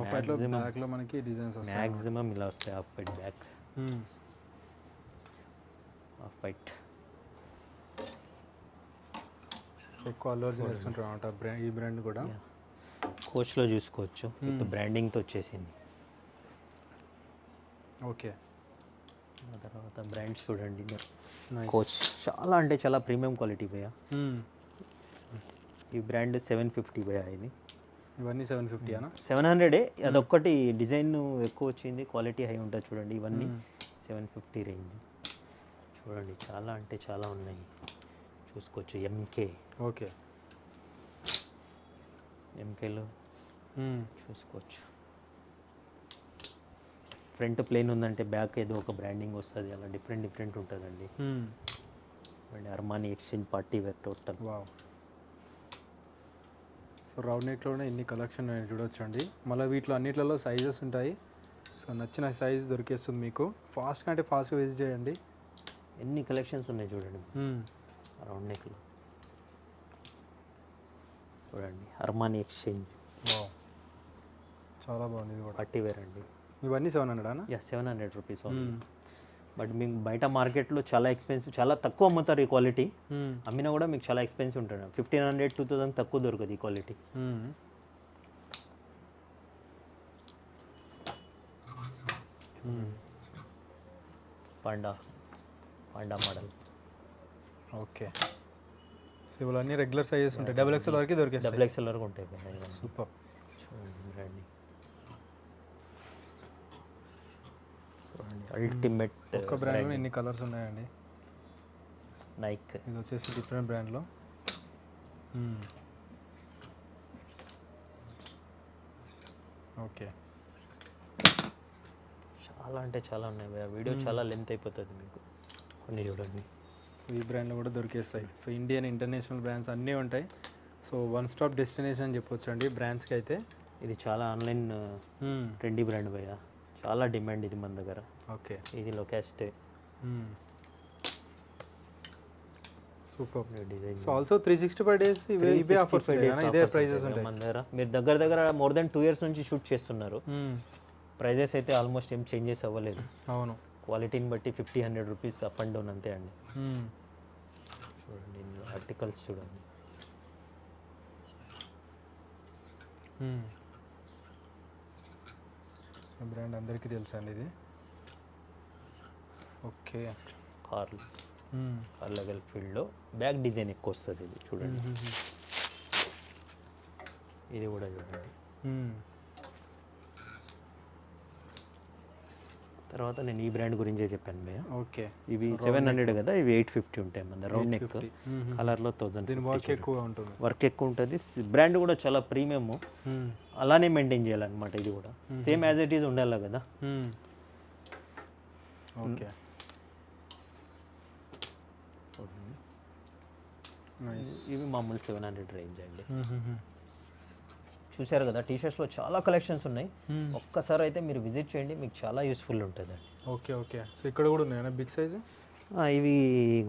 మనకి డిజైన్స్ మ్యాక్సిమం ఇలా వస్తాయి. Half white back, half white ఎక్కువ అలర్జీ చేస్తుంటారు అన్నమాట. ఈ బ్రాండ్ కూడా కోచ్లో చూసుకోవచ్చు. విత్ బ్రాండింగ్తో వచ్చేసింది. ఓకే. ఆ తర్వాత బ్రాండ్స్ చూడండి. కోచ్ చాలా అంటే చాలా ప్రీమియం క్వాలిటీ భయ్య. ఈ బ్రాండ్ 750 భయ్య. ఇది ఇవన్నీ 750 అనా? 700. అదొక్కటి డిజైన్ ఎక్కువ వచ్చింది, క్వాలిటీ హై ఉంటుంది. చూడండి ఇవన్నీ 750 రేంజ్. చూడండి చాలా అంటే చాలా ఉన్నాయి. చూసుకోవచ్చు. ఎంకే. ఓకే. ఎంకేలో చూసుకోవచ్చు. ఫ్రంట్ ప్లేన్ ఉందంటే బ్యాక్ ఏదో ఒక బ్రాండింగ్ వస్తుంది. అలా డిఫరెంట్ ఉంటుందండి. And Armani Exchange party wear total. Wow. So round నెక్లోనే ఇన్ని కలెక్షన్ చూడొచ్చు అండి. మళ్ళీ వీటిలో అన్నిట్లలో సైజెస్ ఉంటాయి. సో నచ్చిన సైజ్ దొరికేస్తుంది మీకు. ఫాస్ట్గా అంటే ఫాస్ట్గా విజిట్ చేయండి. ఎన్ని కలెక్షన్స్ ఉన్నాయి చూడండి రౌండ్ నెక్లో. చూడండి అర్మానీ ఎక్స్చేంజ్. చాలా బాగుంది. ఇది కూడా పార్టీ వేర్ అండి. ఇవన్నీ 700 అనా? 700 రూపీస్. బట్ మీకు బయట మార్కెట్లో చాలా ఎక్స్పెన్సివ్, చాలా తక్కువ అమ్ముతారు ఈ క్వాలిటీ. అమ్మినా కూడా మీకు చాలా ఎక్స్పెన్సివ్ ఉంటుంది. 1500 2000 తక్కువ దొరకదు ఈ quality. Panda model. Okay, so ఇవన్నీ రెగ్యులర్ సైజెస్ ఉంటాయి. XXL వరకు దొరికేస్తాయి. XXL వరకు ఉంటాయి. సూపర్. అల్టిమేట్. ఒక బ్రాండ్లో ఎన్ని కలర్స్ ఉన్నాయండి. నైక్ ఇది వచ్చేసి డిఫరెంట్ బ్రాండ్లో. ఓకే, చాలా అంటే చాలా ఉన్నాయి. వీడియో చాలా లెంత్ అయిపోతుంది మీకు. కొన్ని చూడండి. సో ఈ బ్రాండ్లో కూడా దొరికేస్తాయి. సో ఇండియన్ ఇంటర్నేషనల్ బ్రాండ్స్ అన్నీ ఉంటాయి. సో వన్ స్టాప్ డెస్టినేషన్ అని చెప్పొచ్చు అండి బ్రాండ్స్కి అయితే. ఇది చాలా ఆన్లైన్ ట్రెండీ బ్రాండ్ భయ్య, చాలా డిమాండ్ ఇది మన దగ్గర. ఓకే, ఇది లోకాస్టే. Super design. So also 365 days ఇవే ఆఫర్స్ ఇదే ప్రైజెస్ ఉంటాయి మన దగ్గర. మీరు దగ్గర మోర్ దెన్ 2 years నుంచి షూట్ చేస్తున్నారు. ప్రైజెస్ అయితే ఆల్మోస్ట్ ఏం చేంజెస్ అవ్వలేదు. అవును, క్వాలిటీని బట్టి 50-100 రూపీస్ అప్ అండ్ డౌన్ అంతే అండి. చూడండి ఆర్టికల్స్ చూడండి. బ్రాండ్ అందరికీ తెలుసా అండి ఇది. ఓకే, కార్లగల్ ఫీల్డ్లో బ్యాక్ డిజైన్ ఎక్కువ వస్తుంది. ఇది చూడండి. ఇది కూడా చూడండి. తర్వాత నేను ఈ బ్రాండ్ గురించే చెప్పాను భయ్య. ఓకే, ఇవి 700 కదా, ఇవి 850 ఉంటాయి మన రౌండ్ నెక్ కలర్లో 1000. వర్క్ ఎక్కువ ఉంటుంది. వర్క్ ఎక్కువ ఉంటుంది. బ్రాండ్ కూడా చాలా ప్రీమియం, అలానే మెయింటైన్ చేయాలన్నమాట. ఇది కూడా సేమ్ యాజ్ ఇట్ ఈజ్ ఉండాలి కదా. ఓకే, ఇవి మామూలు 700 రేంజ్ అండి. చూసారు కదా, టీషర్ట్స్లో చాలా కలెక్షన్స్ ఉన్నాయి. ఒక్కసారి అయితే మీరు విజిట్ చేయండి, మీకు చాలా యూస్ఫుల్ ఉంటుంది. ఓకే ఓకే, సో ఇక్కడ కూడా ఉన్నాయా బిగ్ సైజ్? ఇవి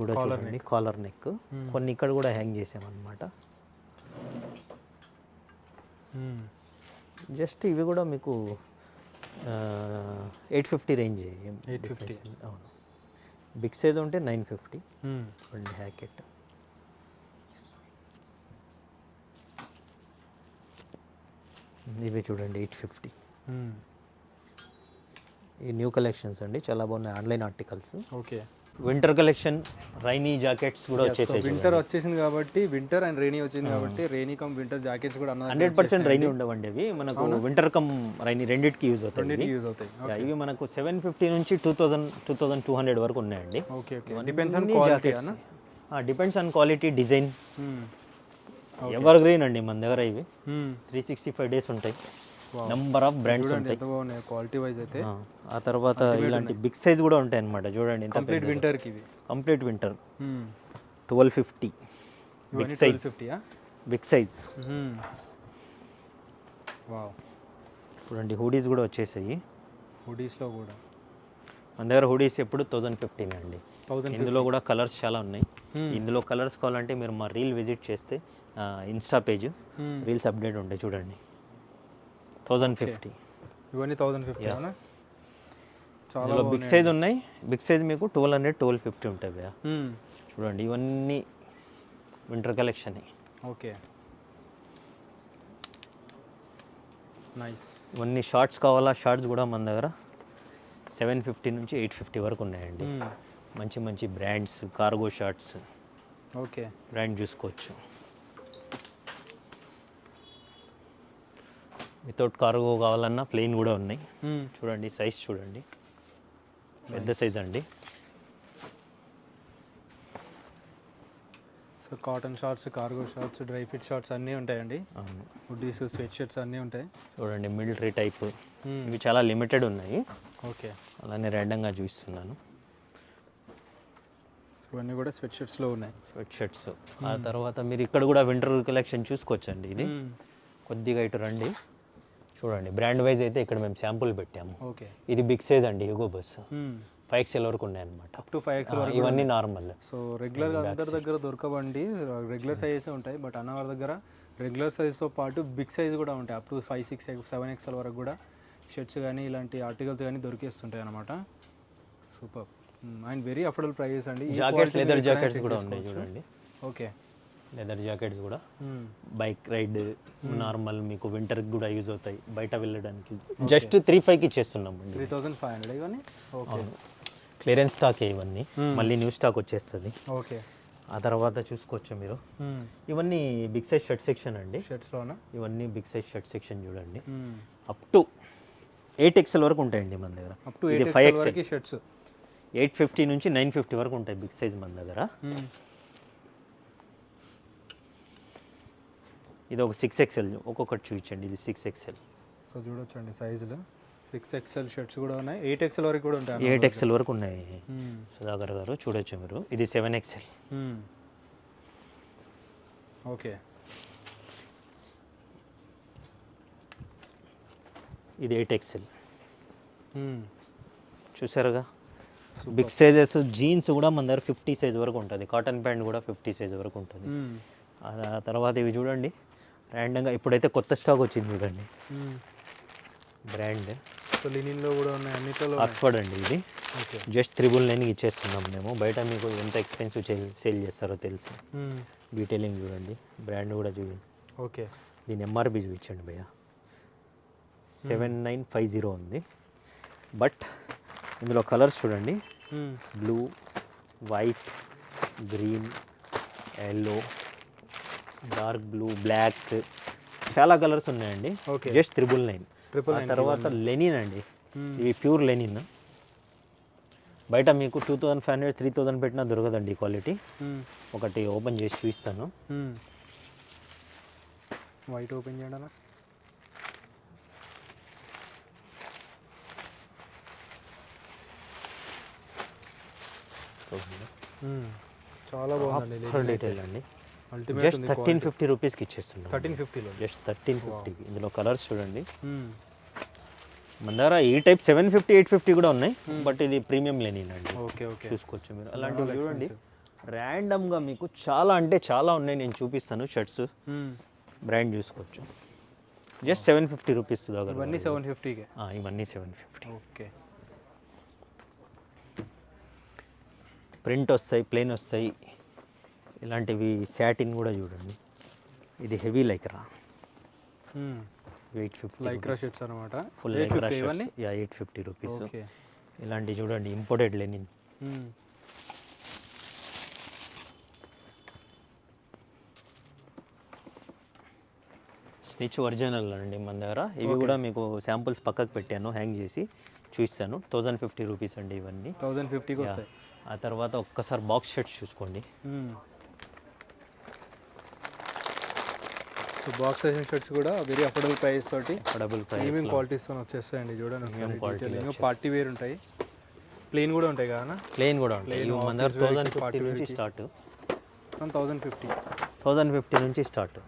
కూడా చూడండి, కాలర్ నెక్. కొన్ని ఇక్కడ కూడా హ్యాంగ్ చేసామన్నమాట. జస్ట్ ఇవి కూడా మీకు 850 రేంజ్. 850. అవును, బిగ్ సైజ్ ఉంటే 950. చూడండి హ్యాకెట్. ఇవి చూడండి 850. ఈ న్యూ కలెక్షన్స్ అండి, చాలా బాగున్నాయి. Online articles. Okay, winter collection, rainy jackets కూడా వచ్చేసాయి. వింటర్ వచ్చేసింది కాబట్టి, వింటర్ అండ్ రైనీ వచ్చింది కాబట్టి రైనీ కమ్ వింటర్ జాకెట్స్ కూడా 100% రైనీ ఉండవండి. అవి మనకు వింటర్ కమ్ రైనీ రెండింటికి యూజ్ అవుతాయి. యూజ్ అవుతాయి. ఇవి మనకు 750 నుంచి 2200 వరకు ఉన్నాయండి. Okay okay, depends on quality. Depends on quality, design. Ever green అండి మన దగ్గర. ఇవి 365 days ఉంటాయి. నెంబర్ ఆఫ్ బ్రాండ్స్ ఉంటాయి. క్వాలిటీ వైజ్ అయితే. ఆ తర్వాత ఇలాంటి బిగ్ సైజ్ కూడా ఉంటాయి అన్నమాట. చూడండి, కంప్లీట్ వింటర్ కి. Complete winter 1250 big size. Big size. Wow, చూడండి హుడీస్ కూడా వచ్చేసాయి. హుడీస్లో కూడా మన దగ్గర హుడీస్ ఎప్పుడు 1050 అండి. ఇందులో కూడా కలర్స్ చాలా ఉన్నాయి. ఇందులో కలర్స్ కావాలంటే మీరు మా రీల్ విజిట్ చేస్తే ఇన్స్టా పేజ్ రీల్స్ అప్డేట్ ఉంటాయి. చూడండి 1050. ఇవన్నీ 1050. చాలా బిగ్ సైజ్ ఉన్నాయి. బిగ్ సైజ్ మీకు 1200 1250 ఉంటాయి భయ్యా. చూడండి ఇవన్నీ వింటర్ కలెక్షన్. Okay, nice. ఇవన్నీ షార్ట్స్ కావాలా, షార్ట్స్ కూడా మన దగ్గర 750 నుంచి 850 వరకు ఉన్నాయండి. మంచి మంచి brands, cargo shorts. Okay, brand చూసుకోవచ్చు. వితౌట్ కార్గో కావాలన్నా ప్లెయిన్ కూడా ఉన్నాయి. చూడండి సైజ్ చూడండి, పెద్ద సైజ్ అండి. So cotton shorts, cargo shorts, dry fit shorts అన్నీ ఉంటాయండి. అవును, హుడీస్, స్వెట్ షర్ట్స్ అన్నీ ఉంటాయి. చూడండి మిలిటరీ టైప్. ఇవి చాలా లిమిటెడ్ ఉన్నాయి. ఓకే, అలానే ర్యాండంగా చూపిస్తున్నాను. ఇవన్నీ కూడా స్వెట్ షర్ట్స్లో ఉన్నాయి. Sweat shirts. ఆ తర్వాత మీరు ఇక్కడ కూడా వింటర్ కలెక్షన్ చూసుకోవచ్చండి. ఇది కొద్దిగా ఇటు రండి. చూడండి బ్రాండ్ వైజ్ అయితే ఇక్కడ మేము శాంపుల్ పెట్టాము. ఓకే, ఇది బిగ్ సైజ్ అండి. హ్యూగో బస్ 5XL వరకు ఉన్నాయి అనమాట. అప్ టు 5XL వరకు. ఇవన్నీ నార్మల్. సో రెగ్యులర్గా అందరి దగ్గర దొరకవండి, రెగ్యులర్ సైజెస్ ఉంటాయి. బట్ అన్నవారి దగ్గర రెగ్యులర్ సైజ్తో పాటు బిగ్ సైజ్ కూడా ఉంటాయి. అప్ టు 5, 6, 7XL వరకు కూడా షర్ట్స్ కానీ ఇలాంటి ఆర్టికల్స్ కానీ దొరికేస్తుంటాయి అన్నమాట. Super, and very affordable prices అండి. జాకెట్స్, లెదర్ జాకెట్స్ కూడా ఉన్నాయి చూడండి. ఓకే, లెదర్ జాకెట్స్ కూడా బైక్ రైడ్ నార్మల్ మీకు వింటర్కి కూడా యూజ్ అవుతాయి, బయట వెళ్ళడానికి. జస్ట్ 3,500కి ఇచ్చేస్తున్నాం అండి. 3,500 ఇవన్నీ. ఓకే, క్లియరెన్స్ స్టాక్ ఇవన్నీ, మళ్ళీ న్యూ స్టాక్ వచ్చేస్తుంది. ఓకే. ఆ తర్వాత చూసుకోవచ్చు మీరు, ఇవన్నీ బిగ్ సైజ్ షర్ట్ సెక్షన్ అండి. షర్ట్స్లోనా ఇవన్నీ బిగ్ సైజ్ షర్ట్ సెక్షన్ చూడండి. అప్ టు 8XL వరకు ఉంటాయండి మన దగ్గర. అప్ టు 8XL వరకు షర్ట్స్ 850 నుంచి 950 వరకు ఉంటాయి బిగ్ సైజ్ మన దగ్గర. ఇది ఒక 6XL, ఒక్కొక్కటి చూపించండి. ఇది 6XL. సో చూడొచ్చండి సైజులు. 6XL షర్ట్స్ కూడా ఉన్నాయి, 8XL వరకు కూడా ఉంటాయి. 8XL వరకు ఉన్నాయి సుధాకర్ గారు, చూడొచ్చు మీరు. ఇది 7XL. ఓకే, ఇది 8XL. చూసారుగా బిగ్ సైజెస్. జీన్స్ కూడా మన దగ్గర 50 సైజ్ వరకు ఉంటుంది. కాటన్ ప్యాంట్ కూడా 50 సైజ్ వరకు ఉంటుంది. ఆ తర్వాత ఇవి చూడండి ర్యాండంగా ఇప్పుడైతే కొత్త స్టాక్ వచ్చింది చూడండి, బ్రాండ్. సో లినిన్లో కూడా ఉన్నాయి, అన్నిట్లో. ఆక్స్ఫర్డ్ అండి ఇది. జస్ట్ 999కి ఇచ్చేస్తున్నాం మేము. బయట మీకు ఎంత ఎక్స్పెన్సివ్ సేల్ చేస్తారో తెలుసు. డీటెయిలింగ్ చూడండి, బ్రాండ్ కూడా చూడండి. ఓకే, దీని ఎంఆర్పి చూపించండి భయ్య. 7950 ఉంది. బట్ ఇందులో కలర్స్ చూడండి, blue, white, green, yellow, dark blue, black, చాలా కలర్స్ ఉన్నాయండి. జస్ట్ 999. తర్వాత లెనిన్ అండి, ఇవి ప్యూర్ లెనిన్. బయట మీకు 2,500 3,000 పెట్టినా దొరకదండి ఈ క్వాలిటీ. ఒకటి ఓపెన్ చేసి చూపిస్తాను. వైట్ ఓపెన్ చేయడం. చాలా బాగుంది డీటెయిల్ అండి. జస్ట్ 1350 రూపీస్కి ఇచ్చేస్తున్నాం. 1350లో జస్ట్ 1350. ఇందులో కలర్స్ చూడండి. మన దగ్గర ఈ టైప్ 750 850 కూడా ఉన్నాయి. బట్ ఇది ప్రీమియం లెనిన్ అండి. Okay, okay. చూసుకోవచ్చు మీరు. అలాంటివి చూడండి ర్యాండమ్గా మీకు చాలా అంటే చాలా ఉన్నాయి. నేను చూపిస్తాను షర్ట్స్. బ్రాండ్ చూసుకోవచ్చు. జస్ట్ 750 రూపీస్ దగ్గర. ఇవన్నీ 750కే. ఇవన్నీ 750. ఓకే. ప్రింట్ వస్తాయి, ప్లెయిన్ వస్తాయి. ఇలాంటివి శాటిన్ కూడా చూడండి. ఇది హెవీ లైక్రా, 850 లైక్రా షర్ట్స్ అనమాట. Full Lycra shirts. 850 రూపీస్. ఇలాంటివి చూడండి ఇంపోర్టెడ్ లెనిన్. స్టిచ్ ఒరిజినల్ అండి మన దగ్గర. ఇవి కూడా మీకు శాంపుల్స్ పక్కకు పెట్టాను, హ్యాంగ్ చేసి చూపిస్తాను. 1050 రూపీస్ అండి ఇవన్నీ. 1050కి వస్తాయి. ఆ తర్వాత ఒక్కసారి బాక్స్ షర్ట్స్ చూసుకోండి. సో బాక్స్ సైజ్ షర్ట్స్ కూడా వెరీ అఫోర్డబుల్ ప్రైస్ తోటి, అఫోర్డబుల్ ప్రైస్, ప్రీమియం క్వాలిటీస్తో వచ్చేస్తాయండి. చూడండి ఒకసారి. పార్టీ వేర్ ఉంటాయి, ప్లెయిన్ కూడా ఉంటాయి కదా. ప్లెయిన్ కూడా ఉంటాయి. ఇవి మన దగ్గర 1050 నుంచి స్టార్ట్. 1050 నుంచి స్టార్ట్.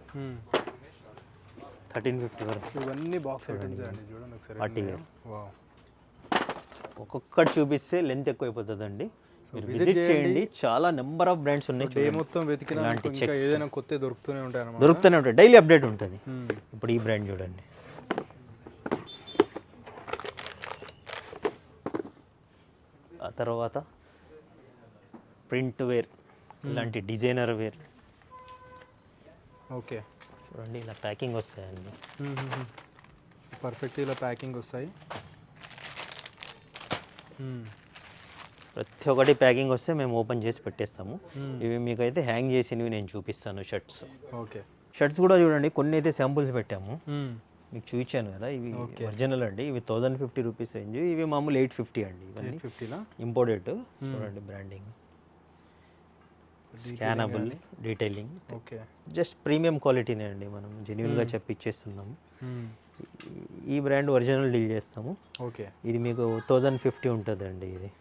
1350 వరకు. ఇవన్నీ బాక్స్ ఐటమ్స్ అండి. చూడండి ఒకసారి. Party wear. ఒక్కొక్కటి చూపిస్తే లెంత్ ఎక్కువైపోతుందండి. విజిట్ చేయండి, చాలా నెంబర్ ఆఫ్ బ్రాండ్స్ ఉన్నాయి. డే మొత్తం వెతికినా ఇంకా ఏదైనా కొత్త దొరుకుతూనే ఉంటాయి. దొరుకుతూనే ఉంటాయి, డైలీ అప్డేట్ ఉంటుంది. ఇప్పుడు ఈ బ్రాండ్ చూడండి. ఆ తర్వాత ప్రింట్ వేర్, ఇలాంటి డిజైనర్ వేర్. ఓకే, చూడండి ఇలా ప్యాకింగ్ వస్తాయండి. పర్ఫెక్ట్ ఇలా ప్యాకింగ్ వస్తాయి. ప్రతి ఒక్కటి ప్యాకింగ్ వస్తే మేము ఓపెన్ చేసి పెట్టేస్తాము. ఇవి మీకైతే హ్యాంగ్ చేసినవి నేను చూపిస్తాను షర్ట్స్. ఓకే, షర్ట్స్ కూడా చూడండి, కొన్ని అయితే శాంపుల్స్ పెట్టాము, మీకు చూపించాను కదా. ఇవి ఒరిజినల్ అండి. ఇవి 1050 రూపీస్ రేంజ్. ఇవి మామూలు 850 అండి. ఇవన్నీ ఇంపోర్టెడ్. చూడండి branding, scannable, detailing. Okay, just premium క్వాలిటీనే అండి. మనం జెన్యున్గా చెప్పి ఇచ్చేస్తున్నాము. ఈ బ్రాండ్ ఒరిజినల్ డీల్ చేస్తాము. ఓకే, ఇది మీకు 1050 ఉంటుంది అండి. ఇది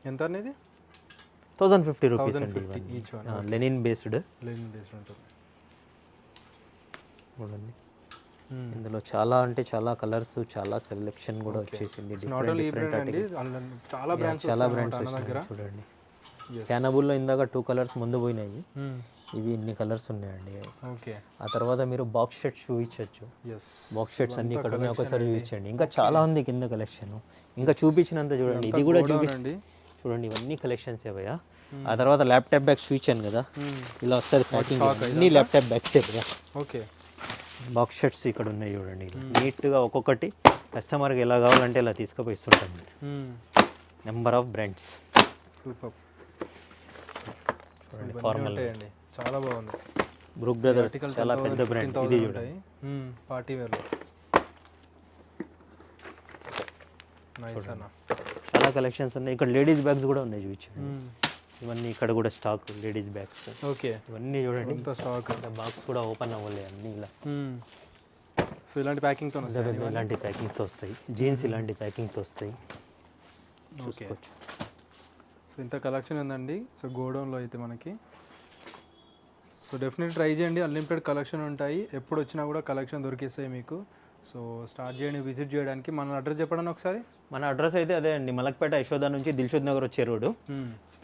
ఎంత అనేది? 1050 రూపీస్ అండి. Linen based. ఉంటుంది. చూడండి ఇందులో చాలా అంటే చాలా కలర్స్, చాలా సెలెక్షన్ కూడా వచ్చేసింది. చాలా బ్రాండ్స్ చూడండి స్కానబుల్లో ఇందాక 2 కలర్స్ ముందు పోయినాయి, ఇవి ఇన్ని కలర్స్ ఉన్నాయండి. ఓకే. ఆ తర్వాత మీరు బాక్స్ షర్ట్స్ చూపించవచ్చు. ఎస్. బాక్స్ షర్ట్స్ అన్ని ఇక్కడ ఉన్నాయి, ఒకసారి చూపించండి. ఇంకా చాలా ఉంది కింద కలెక్షన్, ఇంకా చూపించినంత చూడండి. ఇది కూడా చూపించండి, చూడండి ఇవన్నీ కలెక్షన్స్ ఏవయ్యా. ఆ తర్వాత ల్యాప్టాప్ బ్యాగ్స్ చూపించాను కదా, ఇలా వస్తుంది ప్యాకింగ్, అన్ని ల్యాప్టాప్ బ్యాగ్స్ కదా. ఓకే. బాక్స్ షర్ట్స్ ఇక్కడ ఉన్నాయి చూడండి, నీట్గా ఒక్కొక్కటి కస్టమర్కి ఎలా కావాలంటే ఇలా తీసుకుపోయిస్తుంటాం. Number of brands. Super. Formal అండి, చాలా బాగుంది. బ్రూక్ బ్రదర్స్ చాలా పెద్ద బ్రాండ్, ఇది చూడండి. పార్టీ వేర్ లో నైస్ అన్న. చాలా కలెక్షన్స్ ఉన్నాయి. ఇక్కడ లేడీస్ బ్యాగ్స్ కూడా ఉన్నాయి చూపించండి. ఇవన్నీ ఇక్కడ కూడా స్టాక్ లేడీస్ బ్యాగ్స్. ఓకే. ఇవన్నీ చూడండి, ఇంత స్టాక్. బాక్స్ కూడా ఓపెన్ అవ్వలేదు అన్నీ ఇలా. సో ఇలాంటి ప్యాకింగ్తో ఇలాంటి ప్యాకింగ్తో వస్తాయి. జీన్స్ ఇలాంటి ప్యాకింగ్తో వస్తాయి, చూసుకోవచ్చు. సో ఇంత కలెక్షన్ ఉందండి. సో గోడౌన్లో అయితే మనకి. సో డెఫినెట్ ట్రై చేయండి, అన్లిమిటెడ్ కలెక్షన్ ఉంటాయి, ఎప్పుడు వచ్చినా కూడా కలెక్షన్ దొరికిస్తాయి మీకు. సో స్టార్ట్ చేయండి విజిట్ చేయడానికి. మన అడ్రస్ చెప్పండి ఒకసారి. మన అడ్రస్ అయితే అదే అండి, మలక్పేట యశోద నుంచి దిల్షుద్ నగర్ వచ్చే road,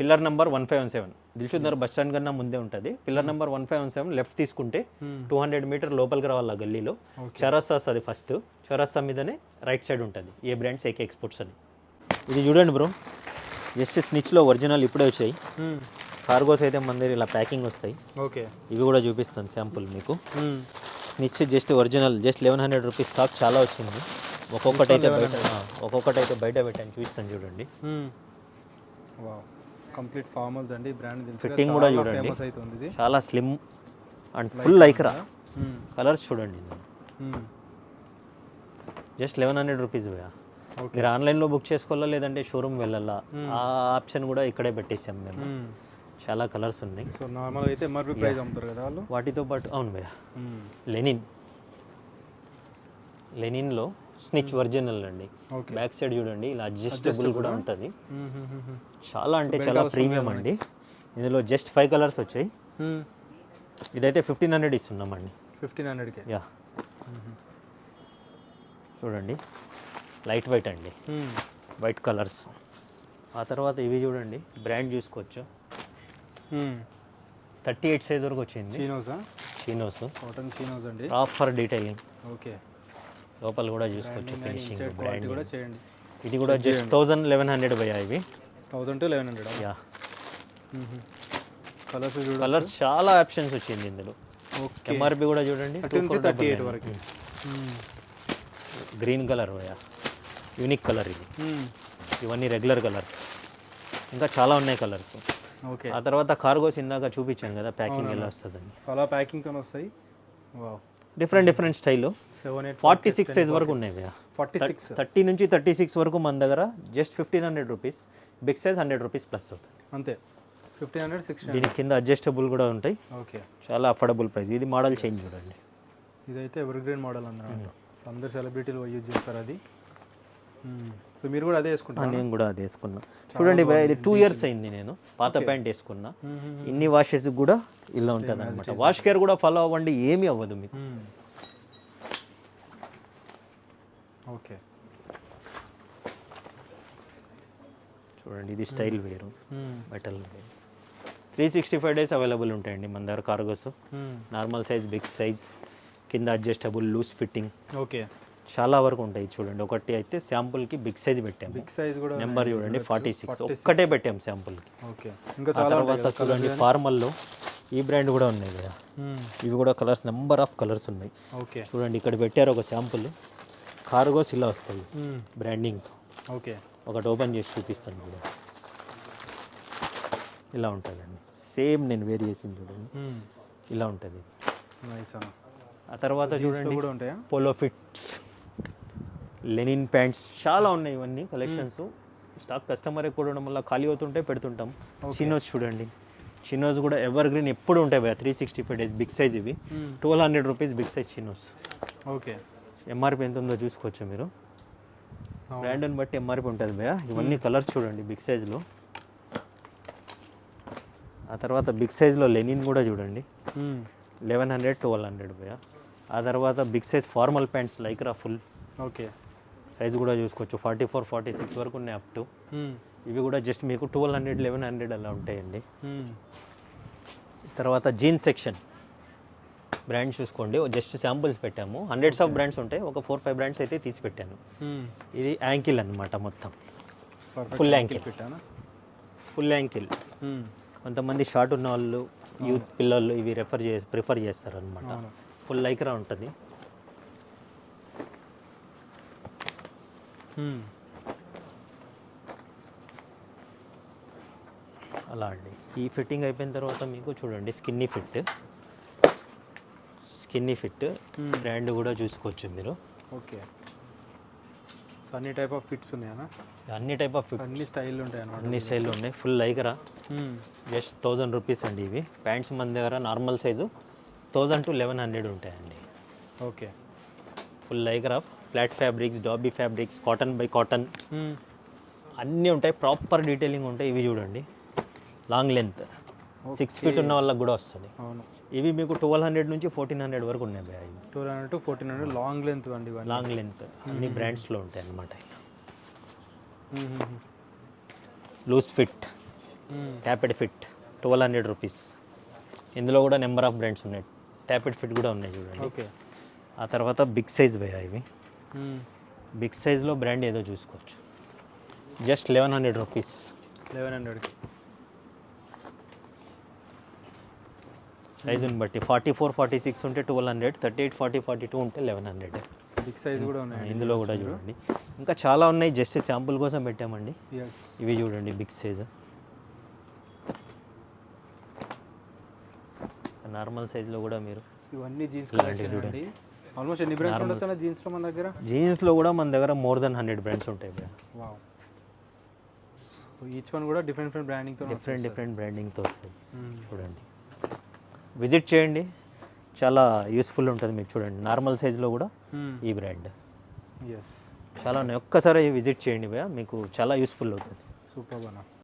pillar number 1517. Dilsukh Nagar bus stand కన్నా ముందే ఉంటుంది. పిల్లర్ నెంబర్ 1517 లెఫ్ట్ తీసుకుంటే 200 మీటర్ లోపలికి రావాలి గల్లీలో. చౌరస్తా వస్తుంది ఫస్ట్, చౌరస్తా మీదనే రైట్ సైడ్ ఉంటుంది ఏ బ్రాండ్స్ ఏకే ఎక్స్పోర్ట్స్ అని. ఇది చూడండి బ్రో, జస్ట్ స్నిచ్లో ఒరిజినల్ ఇప్పుడే వచ్చాయి. కార్గోస్ అయితే మన దగ్గర ఇలా ప్యాకింగ్ వస్తాయి. ఓకే. ఇవి కూడా చూపిస్తాను శాంపుల్ మీకు. Snitch just original, just 1100 rupees stock చాలా వచ్చింది. ఒక్కొక్కటి అయితే బయట పెట్టాను, చూపిస్తాను చూడండి. కంప్లీట్ ఫార్మల్స్ అండి, బ్రాండ్ ఫిట్టింగ్ కూడా చూడండి, చాలా slim and full Lycra. Colours చూడండి, జస్ట్ 1100 రూపీస్. మీరు ఆన్లైన్లో బుక్ చేసుకోవాలా లేదంటే షోరూమ్ వెళ్ళాలా, ఆ ఆప్షన్ కూడా ఇక్కడే పెట్టేసాం మేము. చాలా కలర్స్ ఉన్నాయి. సో నార్మల్ అయితే ఎంఆర్పి ప్రైస్ అమ్ముతారు కదా వాళ్ళు, వాటితో పాటు. అవును భయ్య, లెనిన్లో స్నిచ్ ఒరిజినల్ అండి. బ్యాక్ సైడ్ చూడండి ఇలా అడ్జస్టబుల్ కూడా ఉంటుంది. చాలా అంటే చాలా ప్రీమియం అండి. ఇందులో జస్ట్ 5 కలర్స్ వచ్చాయి. ఇదైతే 1500 ఇస్తున్నామండి. 1500కే. యా, చూడండి లైట్ వైట్ అండి, వైట్ కలర్స్. ఆ తర్వాత ఇవి చూడండి, బ్రాండ్ చూసుకోవచ్చు. 38 సైజ్ వరకు వచ్చింది. చీనోస్, కాటన్ చీనోస్ అండి, ప్రాపర్ డీటెయిలింగ్. ఓకే. లోపల కూడా చూసుకోవచ్చు, ఫినిషింగ్ బ్రాండ్ కూడా చేయండి. ఇది కూడా జస్ట్ 1100 భయ్యా, ఇవి 1000 to 1100. యా. కలర్స్ చాలా ఆప్షన్స్ వచ్చింది ఇందులో. ఎంఆర్పి కూడా చూడండి 38 వరకు. గ్రీన్ కలర్ భయ్యా, యూనిక్ కలర్ ఇది. ఇవన్నీ రెగ్యులర్ కలర్స్, ఇంకా చాలా ఉన్నాయి కలర్స్. ఓకే. ఆ తర్వాత కార్గోస్ ఇందాక చూపించాను కదా, ప్యాకింగ్ ఎలా వస్తుందని. చాలా ప్యాకింగ్తో వస్తాయి. డిఫరెంట్ స్టైల్లో 46 సైజ్ వరకు ఉన్నాయి భయ్యా. 30 నుంచి 36 వరకు మన దగ్గర just 1500 rupees. Big size 100 rupees plus అవుతుంది అంతే. 1500, 1600. దీని కింద అడ్జస్టబుల్ కూడా ఉంటాయి. ఓకే. చాలా అఫోర్డబుల్ ప్రైస్. ఇది మోడల్ చేంజ్ చూడండి, ఇదైతే ఎవర్ గ్రీన్ మోడల్ అందరు సెలబ్రిటీలు యూజ్ చేస్తారు అది. సో మీరు కూడా అదే వేసుకుంటారు? నేను కూడా అదే వేసుకున్నా. చూడండి భయ్యా, ఇది 2 years అయింది నేను పాత ప్యాంట్ వేసుకున్నా. ఇన్ని వాషెస్ కూడా ఇలా ఉంటుంది అనమాట. వాష్ కేర్ కూడా ఫాలో అవ్వండి, ఏమీ అవ్వదు మీకు. ఓకే. చూడండి ఇది స్టైల్ వేరు, మెటల్ వేరు. 365 days అవైలబుల్ ఉంటాయండి మన దగ్గర cargos. Normal size, big size, కింద అడ్జస్టబుల్, లూజ్ ఫిట్టింగ్. ఓకే. చాలా వరకు ఉంటాయి. చూడండి ఒకటి అయితే శాంపుల్కి బిగ్ సైజ్ పెట్టాము. బిగ్ సైజ్ కూడా నెంబర్ చూడండి 46, ఒక్కటే పెట్టాం శాంపుల్కి. ఓకే. ఇంకా చాలా. తర్వాత చూడండి ఫార్మల్లో ఈ బ్రాండ్ కూడా ఉన్నాయి కదా, ఇవి కూడా కలర్స్, నెంబర్ ఆఫ్ కలర్స్ ఉన్నాయి. ఓకే. చూడండి ఇక్కడ పెట్టారు ఒక శాంపుల్. కార్గోస్ ఇలా వస్తుంది బ్రాండింగ్తో. ఓకే. ఒకటి ఓపెన్ చేసి చూపిస్తాను కూడా. ఇలా ఉంటుందండి, సేమ్ నేను వేర్ చేసింది చూడండి, ఇలా ఉంటుంది. ఆ తర్వాత చూడండి పోలో ఫిట్స్, లెనిన్ ప్యాంట్స్ చాలా ఉన్నాయి. ఇవన్నీ కలెక్షన్స్ స్టాక్ కస్టమర్ ఎక్కువ ఉండడం వల్ల ఖాళీ అవుతుంటే పెడుతుంటాం. చినోస్ చూడండి, చినోస్ కూడా ఎవర్ గ్రీన్ ఎప్పుడు ఉంటాయి భయ్యా. 365 days బిగ్ సైజ్. ఇవి 1200 rupees big size chinos. Okay. MRP ఎంత ఉందో చూసుకోవచ్చు మీరు, బ్రాండ్ని బట్టి ఎంఆర్పి ఉంటుంది భయ్యా. ఇవన్నీ కలర్స్ చూడండి బిగ్ సైజ్లో. ఆ తర్వాత బిగ్ సైజ్లో లెనిన్ కూడా చూడండి, 1100, 1200 భయ్యా. ఆ తర్వాత big size formal pants lycra full. Okay. Size కూడా చూసుకోవచ్చు, 44, 46 వరకు ఉన్నాయి అప్ టు. ఇవి కూడా జస్ట్ మీకు 1200 1100 అలా ఉంటాయండి. తర్వాత జీన్స్ సెక్షన్ బ్రాండ్స్ చూసుకోండి, జస్ట్ శాంపుల్స్ పెట్టాము. హండ్రెడ్స్ ఆఫ్ బ్రాండ్స్ ఉంటాయి, ఒక 4-5 బ్రాండ్స్ అయితే తీసి పెట్టాను. ఇది యాంకిల్ అనమాట, మొత్తం ఫుల్ యాంకిల్ పెట్టాను. ఫుల్ యాంకిల్ కొంతమంది షార్ట్ ఉన్న వాళ్ళు, యూత్ పిల్లలు ఇవి ప్రిఫర్ చేస్తారు అనమాట. ఫుల్ లైక్రా ఉంటుంది. అలా అండి. ఈ ఫిట్టింగ్ అయిపోయిన తర్వాత మీకు చూడండి స్కిన్నీ ఫిట్ బ్రాండ్ కూడా చూసుకోవచ్చు మీరు. ఓకే, సో అన్ని టైప్ ఆఫ్ ఫిట్స్ ఉన్నాయా? అన్ని టైప్ ఆఫ్ ఫిట్, అన్ని స్టైల్ ఉంటాయి అన్నమాట. అన్ని స్టైల్ ఉన్నాయి. ఫుల్ లైక్రా జస్ట్ 1000 రూపీస్ అండి. ఇవి ప్యాంట్స్ మన దగ్గర నార్మల్ సైజు 1000 to 1100 ఉంటాయండి. Okay, full Lycra, flat fabrics, dobby fabrics, cotton by cotton అన్నీ ఉంటాయి. ప్రాపర్ డీటెయిలింగ్ ఉంటాయి. ఇవి చూడండి, లాంగ్ లెంత్ 6 feet ఉన్న వాళ్ళకి కూడా వస్తుంది. అవును, ఇవి మీకు 1200 నుంచి 1400 వరకు ఉన్నాయి భయ్యా. 1200 to 1400 లాంగ్ లెంత్ అండి. లాంగ్ లెంత్ అన్ని బ్రాండ్స్లో ఉంటాయి అన్నమాట. Loose fit, tapered fit 1200 rupees. ఇందులో కూడా నెంబర్ ఆఫ్ బ్రాండ్స్ ఉన్నాయి. ట్యాపెడ్ ఫిట్ కూడా ఉన్నాయి చూడండి. ఓకే, ఆ తర్వాత బిగ్ సైజ్ భయ్యా. ఇవి బిగ్ సైజ్లో బ్రాండ్ ఏదో చూసుకోవచ్చు. Just 1100 rupees. 1100 సైజుని బట్టి 44, 46 ఉంటే 1200, 38, 40, 42 ఉంటే 1100. బిగ్ సైజ్ కూడా ఉన్నాయి. ఇందులో కూడా చూడండి, ఇంకా చాలా ఉన్నాయి. జస్ట్ శాంపుల్ కోసం పెట్టామండి. ఇవి చూడండి బిగ్ సైజ్. నార్మల్ సైజ్లో కూడా మీరు ఇవన్నీ జీన్స్ కలెక్షన్ అండి. ఆల్మోస్ట్ ఎన్ని బ్రాండ్స్ ఉండొచ్చు జీన్స్లో మన దగ్గర? జీన్స్లో కూడా మన దగ్గర మోర్ దెన్ 100 బ్రాండ్స్ ఉంటాయి. వావ్, ఈచ్ వన్ కూడా డిఫరెంట్ బ్రాండింగ్తో డిఫరెంట్ బ్రాండింగ్తో వస్తాయి. చూడండి, విజిట్ చేయండి, చాలా యూస్ఫుల్ ఉంటుంది మీకు. చూడండి, నార్మల్ సైజ్లో కూడా ఈ బ్రాండ్ చాలా ఉన్నాయి. ఒక్కసారి విజిట్ చేయండి భయ్యా, మీకు చాలా యూస్ఫుల్ అవుతుంది. సూపర్ అన్న.